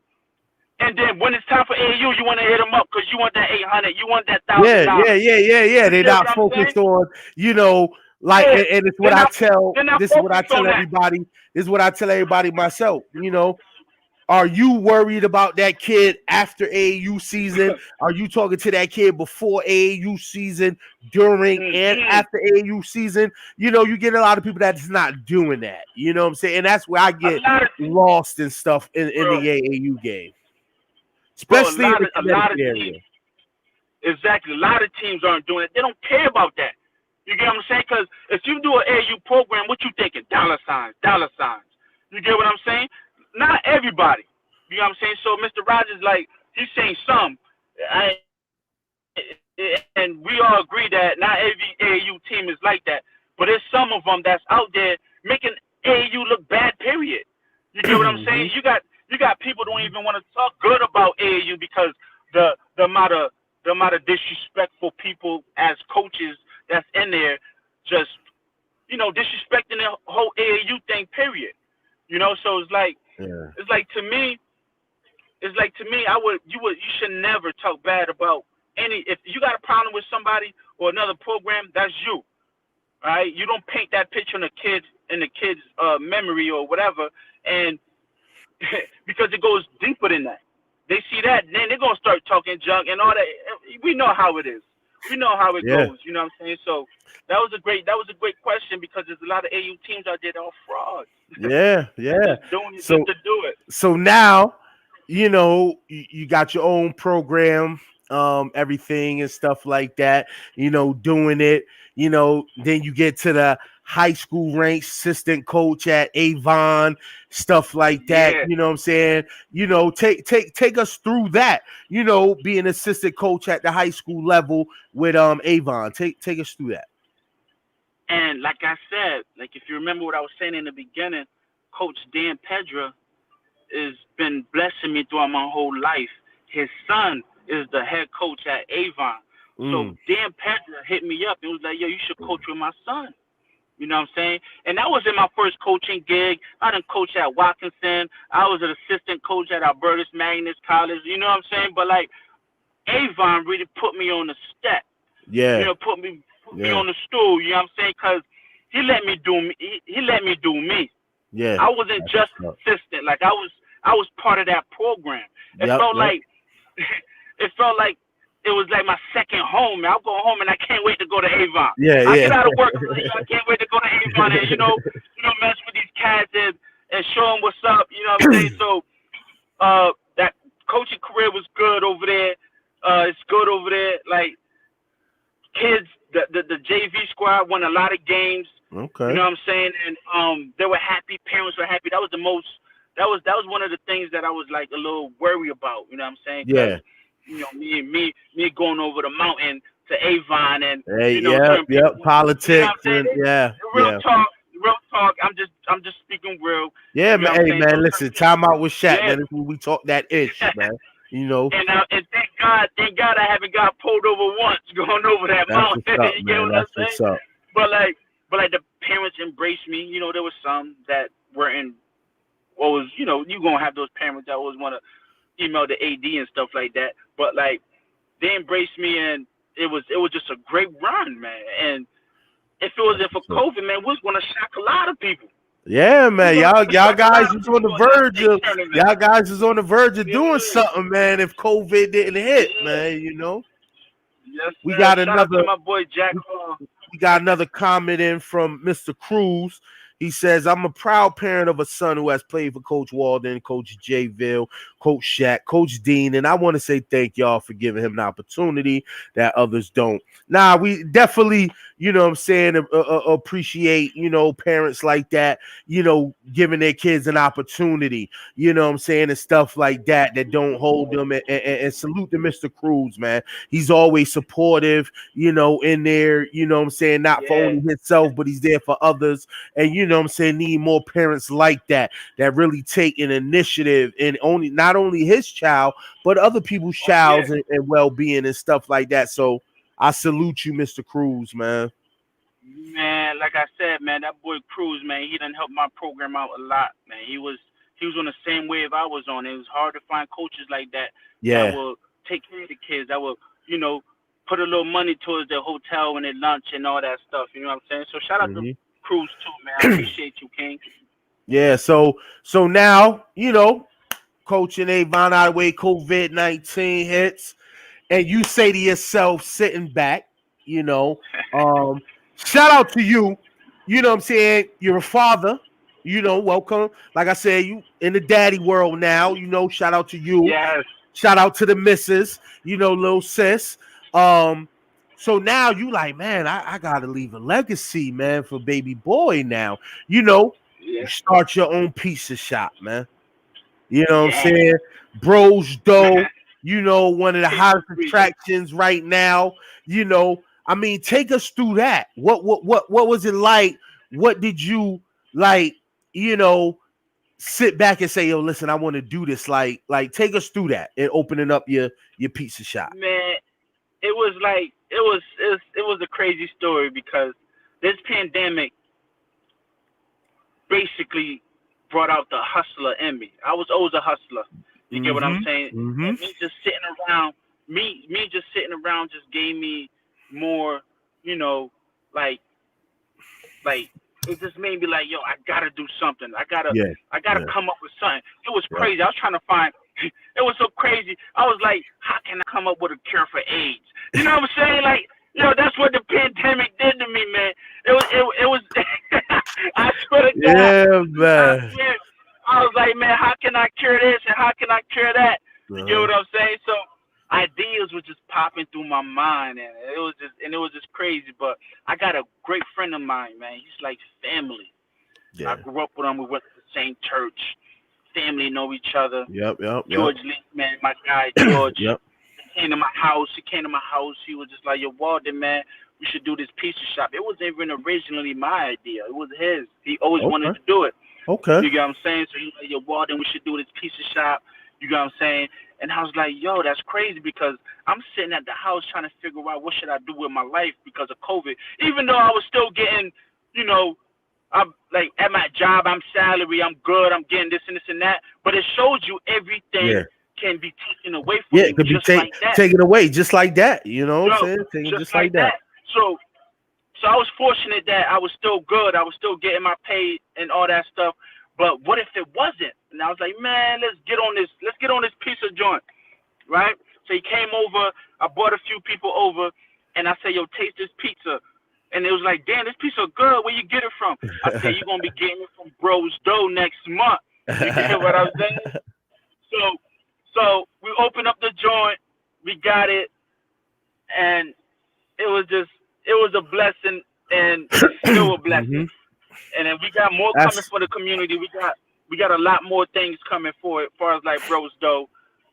And then when it's time for AAU, you want to hit them up because you want that 800, you want that $1,000. Yeah. They're not focused on, you know, like, and it's what I tell. This is what I tell everybody. This is what I tell everybody myself. You know, are you worried about that kid after AAU season? Are you talking to that kid before AAU season, during and after AAU season? You know, you get a lot of people that's not doing that. You know what I'm saying? And that's where I get lost and stuff in the AAU game. Especially in the Connecticut area. Exactly. A lot of teams aren't doing it. They don't care about that. You get what I'm saying? Because if you do an AAU program, what you thinking? $signs, $signs. You get what I'm saying? Not everybody. You know what I'm saying? So Mr. Rogers, like, he's saying some. And we all agree that not every AAU team is like that. But there's some of them that's out there making AAU look bad, period. You get what I'm saying? You got people who don't even want to talk good about AAU because the amount of disrespectful people as coaches that's in there, just, you know, disrespecting the whole AAU thing, period. You know, so it's like, Yeah. it's like to me, you should never talk bad about any. If you got a problem with somebody or another program, that's you. All right, you don't paint that picture in the kid's memory or whatever, and because it goes deeper than that. They see that, then they're gonna start talking junk and all that. We know how it is. We know how it Yeah. goes. You know what I'm saying? So that was a great question because there's a lot of AU teams out there that are frauds. Yeah. They're Yeah. just doing it just So to do it. so now, you got your own program, everything and stuff like that, doing it, then you get to the high school ranks, assistant coach at Avon, stuff like that, Yeah. you know what I'm saying? Take us through that, being assistant coach at the high school level with Avon. Take us through that. And like I said, like if you remember what I was saying in the beginning, Coach Dan Pedra has been blessing me throughout my whole life. His son is the head coach at Avon. So Mm. Dan Pedra hit me up and was like, yo, you should coach with my son. You know what I'm saying? And that was in my first coaching gig. I done coached at Watkinson. I was an assistant coach at Albertus Magnus College. You know what I'm saying? But like Avon really put me on the step. Yeah. Put me Yeah. on the stool. You know what I'm saying? Because he let me do me. He let me do me. Yeah. I wasn't just an assistant. Like I was part of that program. It Yep. felt like it was like my second home. I'll go home and I can't wait to go to Avon. Yeah. I Yeah. get out of work, I can't wait to go to Avon and mess with these cats and show them what's up. You know what I'm saying? So that coaching career was good over there. It's good over there. Like kids, the JV squad won a lot of games. Okay. You know what I'm saying? And they were happy. Parents were happy. That was one of the things that I was like a little worried about. You know what I'm saying? Yeah. Me going over the mountain to Avon and Hey, certain yep, people. politics You know what I'm saying? and yeah, Real yeah, talk. I'm just speaking real. yeah, You know man. what I'm Hey, saying? man, So listen, time out with Shaq, yeah. man. This is when we talk that ish, man. And thank God I haven't got pulled over once going over that That's mountain. what's up, You get man. what I'm That's saying? what's up. But like the parents embraced me. There was some that were in what was you gonna have those parents that always want to email the AD and stuff like that. But like they embraced me and it was just a great run, man. And if it wasn't for COVID, man, we was gonna shock a lot of people. Yeah, man. Y'all Shock a lot guys of is on the people in that verge state of tournament. y'all guys is on the verge of doing Yeah. something, man. If COVID didn't hit, Yeah. man, Yes, we sir. got Shout out to another. my boy Jack Hall. We got another comment in from Mr. Cruz. He says, I'm a proud parent of a son who has played for Coach Walden, Coach Jayville, Coach Shaq, Coach Dean, and I want to say thank y'all for giving him an opportunity that others don't. Nah, we definitely, appreciate, parents like that, giving their kids an opportunity, and stuff like that don't hold them and salute to Mr. Cruz, man. He's always supportive, in there, not for only himself, but he's there for others. And need more parents like that really take an initiative in not only his child, but other people's childs and well-being and stuff like that. So I salute you, Mr. Cruz, man. Man, like I said, man, that boy Cruz, man, he done helped my program out a lot, man. He was on the same wave I was on. It was hard to find coaches like that that will take care of the kids, that will, put a little money towards their hotel and their lunch and all that stuff. You know what I'm saying? So shout out to Cruz too, man. I appreciate you, King. Yeah, so now, coaching Avon out of the way, COVID-19 hits, and you say to yourself, sitting back, shout out to you. You know what I'm saying? You're a father, welcome. Like I said, you in the daddy world now, shout out to you. Yes. Shout out to the missus, little sis. So now you like, man, I gotta leave a legacy, man, for baby boy now. You start your own pizza shop, man. You know what I'm saying? Bros Dough, one of the hottest attractions right now. I mean, take us through that. What was it like? What did you like, sit back and say, yo, listen, I want to do this. Like take us through that and opening up your pizza shop. Man, it was a crazy story because this pandemic basically brought out the hustler in me. I was always a hustler. You get what I'm saying? Mm-hmm. And me just sitting around, me just sitting around just gave me more, like it just made me like, yo, I gotta do something. I gotta come up with something. It was crazy. I was trying to find. It was so crazy. I was like, how can I come up with a cure for AIDS? You know what I'm saying? Like, that's what the pandemic did to me, man. It was. I swear to God. Yeah, man. I was like, man, how can I cure this and how can I cure that? You get what I'm saying? So ideas were just popping through my mind, and it was just crazy. But I got a great friend of mine, man. He's like family. Yeah. I grew up with him. We went to the same church. Family know each other. Yep. George Lee, man, my guy George. Yep. He came to my house. He was just like, yo, Walden, man, we should do this pizza shop. It wasn't even originally my idea. It was his. He always wanted to do it. Okay. You get what I'm saying? So he was like, yo, Walden, we should do this pizza shop. You get what I'm saying? And I was like, yo, that's crazy because I'm sitting at the house trying to figure out what should I do with my life because of COVID. Even though I was still getting, I'm like at my job, I'm salary, I'm good, I'm getting this and this and that. But it shows you everything can be taken away from you. It could be like that. taken away just like that. You know what I'm saying? Taken just like that. So I was fortunate that I was still good. I was still getting my pay and all that stuff. But what if it wasn't? And I was like, man, let's get on this pizza joint, right? So he came over. I brought a few people over, and I said, yo, taste this pizza. And it was like, damn, this pizza good. Where you get it from? I said, you're going to be getting it from Bro's Dough next month. You get what I'm saying? So we opened up the joint. We got it. And it was a blessing, and it's still a blessing. And then we got more coming for the community. We got a lot more things coming for it, as far as like Bro's Dough.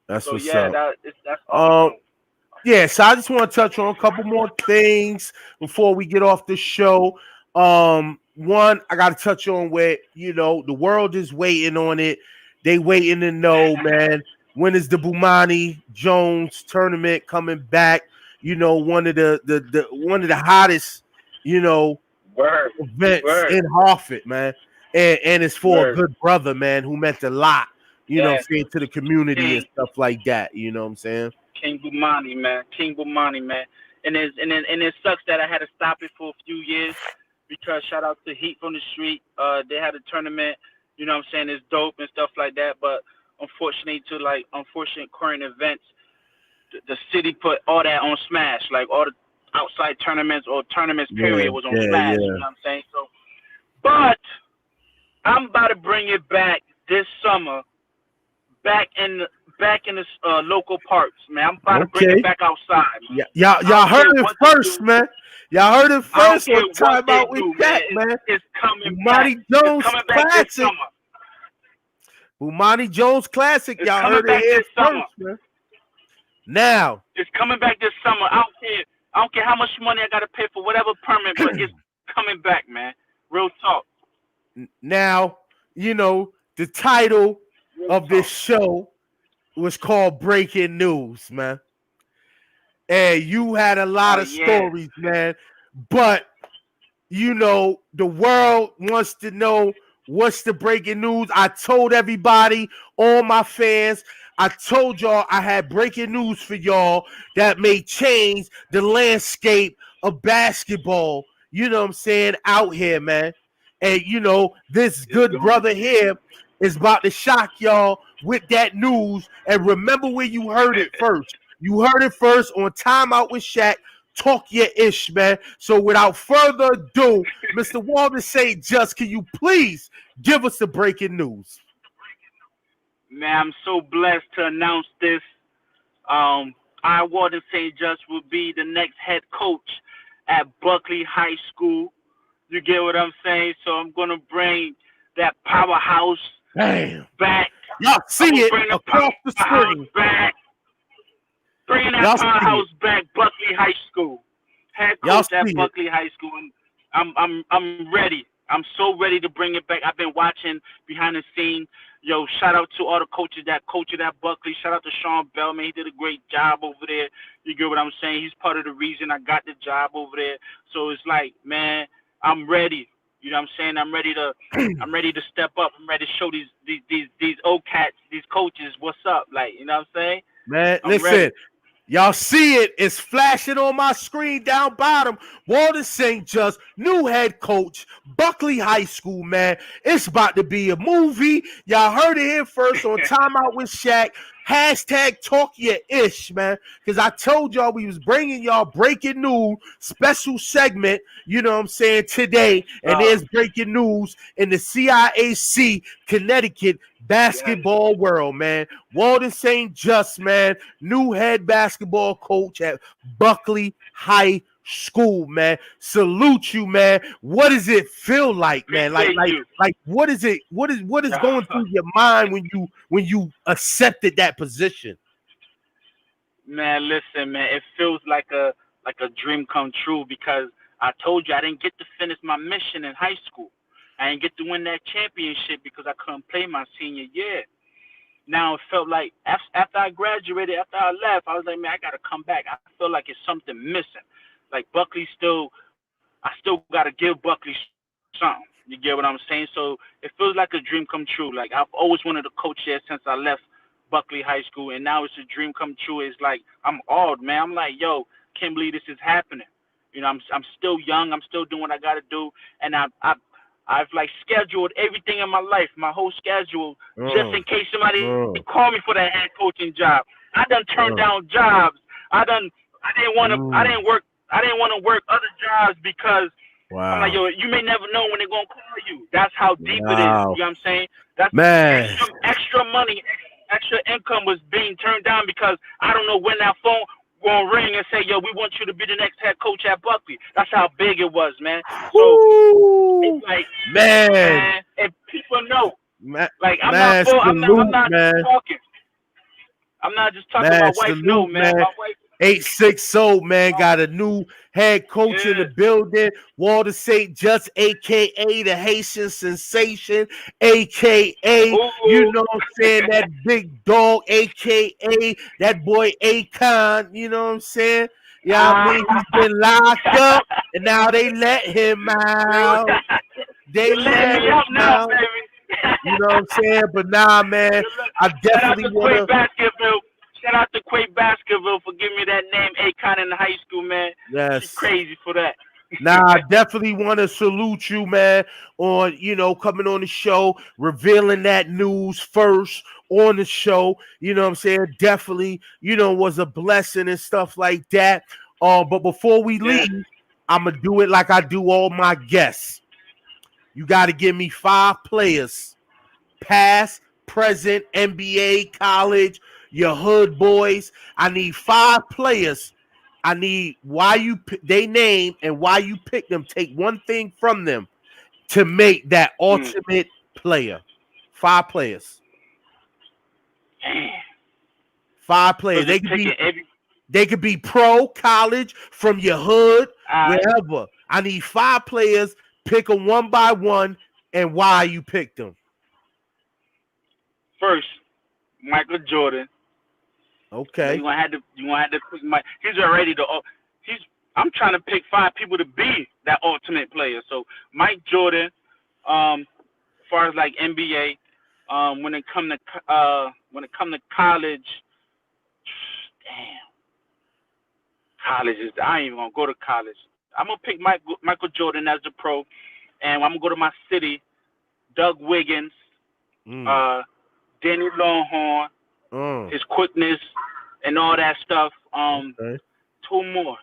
That's so what's yeah, up. That's awesome. Yeah, so I just want to touch on a couple more things before we get off the show. One, I got to touch on where, the world is waiting on it. They waiting to know, man, when is the Bumani Jones tournament coming back? One of the hottest, events in Hartford, man. And it's for a good brother, man, who meant a lot, what I'm saying, to the community and stuff like that. You know what I'm saying? King Bumani, man. And it sucks that I had to stop it for a few years because shout out to Heat from the Street. They had a tournament, you know what I'm saying, it's dope and stuff like that. But unfortunate current events, the city put all that on Smash, like all the outside tournaments or tournaments period was on Smash, you know what I'm saying? So, but I'm about to bring it back this summer, back in the local parks, man. I'm about to bring it back outside. Man. Y'all heard it first, man. Y'all heard it first. What time out with that, man? It's coming Bumani Jones Classic. Bumani Jones Classic. Y'all heard it here first, man. Now it's coming back this summer. I don't care how much money I gotta pay for whatever permit, but it's coming back, man. Real talk. Now, the title of this show was called Breaking News, man. And you had a lot of stories, man. But, the world wants to know what's the breaking news. I told everybody, all my fans, I told y'all I had breaking news for y'all that may change the landscape of basketball, you know what I'm saying, out here, man. And, this good brother here is about to shock y'all with that news. And remember where you heard it first. You heard it first on Time Out with Shaq. Talk your ish, man. So without further ado, Mr. Walden St. Just, can you please give us the breaking news? Man, I'm so blessed to announce this. I, Walden St. Just, will be the next head coach at Buckley High School. You get what I'm saying? So I'm going to bring that powerhouse back. Y'all see it across the screen. Back. Bringing that powerhouse back, Buckley High School. Head coach at Buckley High School. I'm ready. I'm so ready to bring it back. I've been watching behind the scenes. Yo, shout out to all the coaches that coached at Buckley. Shout out to Sean Bellman. He did a great job over there. You get what I'm saying? He's part of the reason I got the job over there. So it's like, man, I'm ready. You know what I'm saying? I'm ready to step up. I'm ready to show these old cats, these coaches, what's up. Like, you know what I'm saying? Man, I'm listen. ready. Y'all see it. It's flashing on my screen down bottom. Walter St. Just, new head coach, Buckley High School, man. It's about to be a movie. Y'all heard it here first on Time Out with Shaq. Hashtag talk your ish, man. Because I told y'all we was bringing y'all breaking news, special segment, you know what I'm saying, today. And there's breaking news in the CIAC Connecticut basketball world, man. Walden St. Just, man, new head basketball coach at Buckley High School, man. Salute you, man. What does it feel like, man? Like what is it? What is going through your mind when you accepted that position? Man, listen, man, it feels like a dream come true because I told you I didn't get to finish my mission in high school. I didn't get to win that championship because I couldn't play my senior year. Now it felt like after I graduated, after I left, I was like, man, I gotta come back. I feel like it's something missing. Like Buckley I still gotta give Buckley something. You get what I'm saying? So it feels like a dream come true. Like I've always wanted to coach there since I left Buckley High School, and now it's a dream come true. It's like I'm awed, man. I'm like, yo, can't believe this is happening. You know, I'm still young. I'm still doing what I gotta do, and I've like scheduled everything in my life, my whole schedule, just in case somebody call me for that head coaching job. I done turned down jobs. I didn't want to work other jobs because I'm like, yo, you may never know when they're gonna call you. That's how deep it is. You know what I'm saying? That's man. Extra money, extra income was being turned down because I don't know when that phone gonna ring and say, yo, we want you to be the next head coach at Buckley. That's how big it was, man. So it's like, man, and people know. Like I'm not talking. I'm not just talking. My wife know, man. My wife 860, man, got a new head coach in the building. Walter St. Just, a.k.a. the Haitian sensation, a.k.a. you know what I'm saying, that big dog, a.k.a. that boy Akon, you know what I'm saying? Yeah, I mean, he's been locked up, and now they let him out. They let him out. Baby. You know what I'm saying? But nah, man, I definitely want to. Shout out to Quake Baskerville for giving me that name, Akon, in high school, man. Yes. She's crazy for that. Nah, I definitely want to salute you, man, on, you know, coming on the show, revealing that news first on the show. You know what I'm saying? Definitely, you know, was a blessing and stuff like that. But before we leave, I'm going to do it like I do all my guests. You got to give me 5 players, past, present, NBA, college, your hood boys. I need 5 players. I need they name and why you pick them. Take one thing from them to make that ultimate player. 5 players. 5 players. They could be pro, college, from your hood, wherever. I need 5 players. Pick them one by one and why you picked them. First, Michael Jordan. Okay. You gonna have to pick Mike. I'm trying to pick 5 people to be that ultimate player. So Mike Jordan, as far as like NBA, when it come to college, damn, college is I ain't even gonna go to college. I'm gonna pick Michael Jordan as the pro, and I'm gonna go to my city, Doug Wiggins, Danny Longhorn, his quickness and all that stuff. Okay. Two more.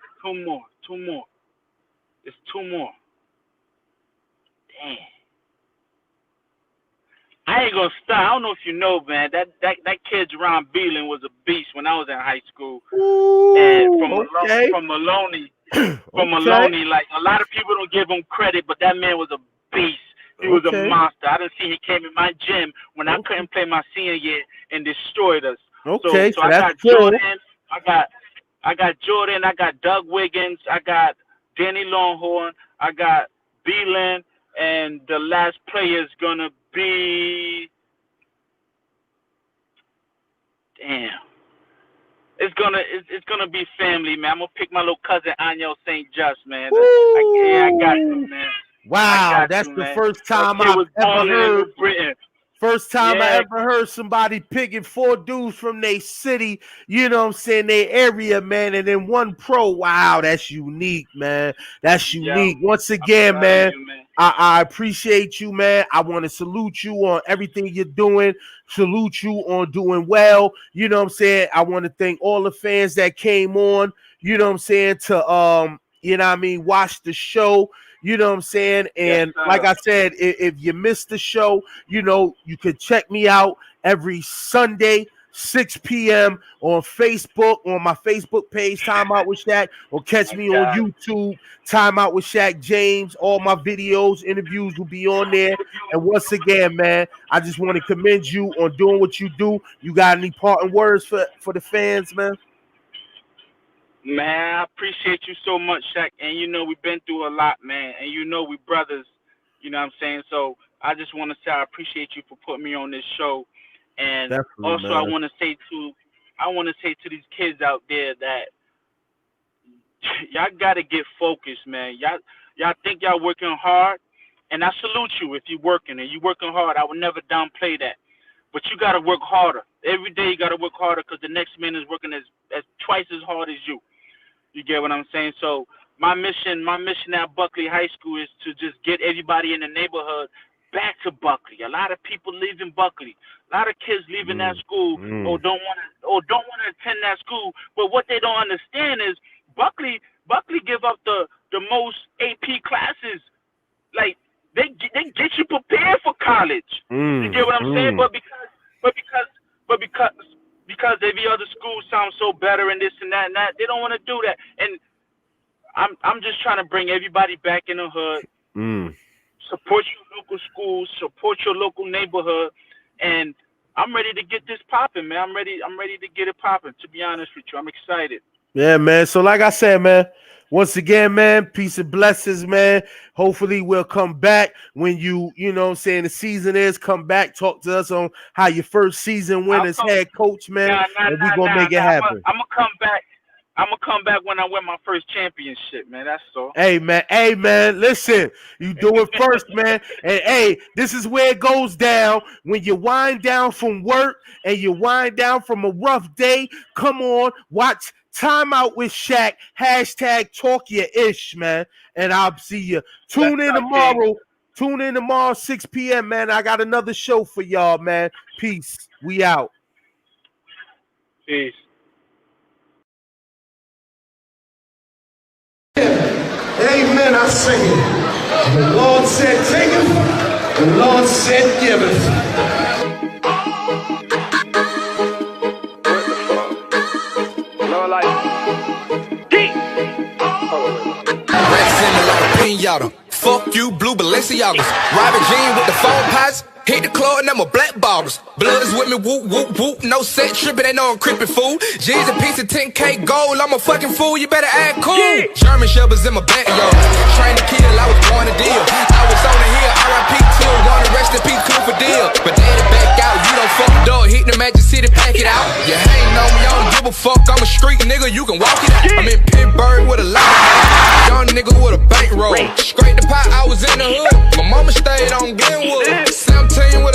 It's 2 more. Damn. I ain't gonna stop. I don't know if you know, man. That kid Jerron Beelan was a beast when I was in high school. Ooh, and from Maloney, like a lot of people don't give him credit, but that man was a beast. He was a monster. I done seen he came in my gym when I couldn't play my senior year and destroyed us. Okay, so I got Jordan. I got Jordan. I got Doug Wiggins. I got Danny Longhorn. I got Beelan, and the last player is gonna be. Damn. It's gonna be family, man. I'm gonna pick my little cousin Aniel St. Just, man. I got you, man. Wow, that's you, the man. first time That kid I've was ever balling in heard. New Britain. First time I Yeah. ever heard somebody picking 4 dudes from their city, you know what I'm saying, their area, man, and then 1 pro. Wow, that's unique, man. That's unique. Once again, man, I appreciate you, man. I want to salute you on everything you're doing. Salute you on doing well. You know what I'm saying? I want to thank all the fans that came on, you know what I'm saying, to you know what I mean, watch the show. You know what I'm saying? And like I said, if you missed the show, you know, you could check me out every Sunday, 6 p.m. on Facebook, on my Facebook page, Time Out with Shaq, or catch me on YouTube, Time Out with Shaq James. All my videos, interviews will be on there. And once again, man, I just want to commend you on doing what you do. You got any parting words for the fans, man? Man, I appreciate you so much, Shaq. And you know, we've been through a lot, man. And you know, we brothers, you know what I'm saying? So I just want to say I appreciate you for putting me on this show. And Definitely, also, man. I want to say to these kids out there that y'all got to get focused, man. Y'all think y'all working hard, and I salute you if you're working and you're working hard. I would never downplay that. But you got to work harder. Every day you got to work harder because the next man is working as twice as hard as you. You get what I'm saying? So my mission at Buckley High School is to just get everybody in the neighborhood back to Buckley. A lot of people leaving Buckley. A lot of kids leaving that school or don't want to attend that school. But what they don't understand is Buckley give up the most AP classes. Like they get you prepared for college. You get what I'm saying? But because every other school sounds so better and this and that, they don't want to do that. And I'm just trying to bring everybody back in the hood. Support your local schools, support your local neighborhood, and I'm ready to get this popping, man. I'm ready to get it popping, to be honest with you. I'm excited. Yeah, man. So like I said, man, once again, man, peace and blessings, man. Hopefully we'll come back when you know what I'm saying, the season is. Come back, talk to us on how your first season went as head coach, man. And we're going to make it happen. I'm going to come back. I'm going to come back when I win my first championship, man. That's all. Hey, man, listen. You do it first, man. And, hey, this is where it goes down. When you wind down from work and you wind down from a rough day, come on, watch Time Out with Shaq. # talk your ish, man. And I'll see you. Tune in tomorrow, 6 p.m., man. I got another show for y'all, man. Peace. We out. Peace. Amen, I sing it. The Lord said, take it. The Lord said, give it. Pinata. Fuck you, blue Balenciagas. Robert Jean with the phone pots. Hit the club and I'm a black bottles. Blood is with me, whoop, whoop, whoop. No set tripping, ain't no creeping fool. G's a piece of 10K gold. I'm a fucking fool, you better act cool. Yeah. German Shepherds in my backyard. Train to kill, I was born to deal. I was on the hill, RIP till one rest in peace, cool for deal. But daddy back out, you don't fuck the door. Hit the Magic City, pack it out. You hating on me, I don't give a fuck. I'm a street nigga, you can walk it out. Yeah. I'm in Pittsburgh with a lot of young nigga with a bankroll. Scrape the pot, I was in the hood. My mama stayed on Glenwood. 17 with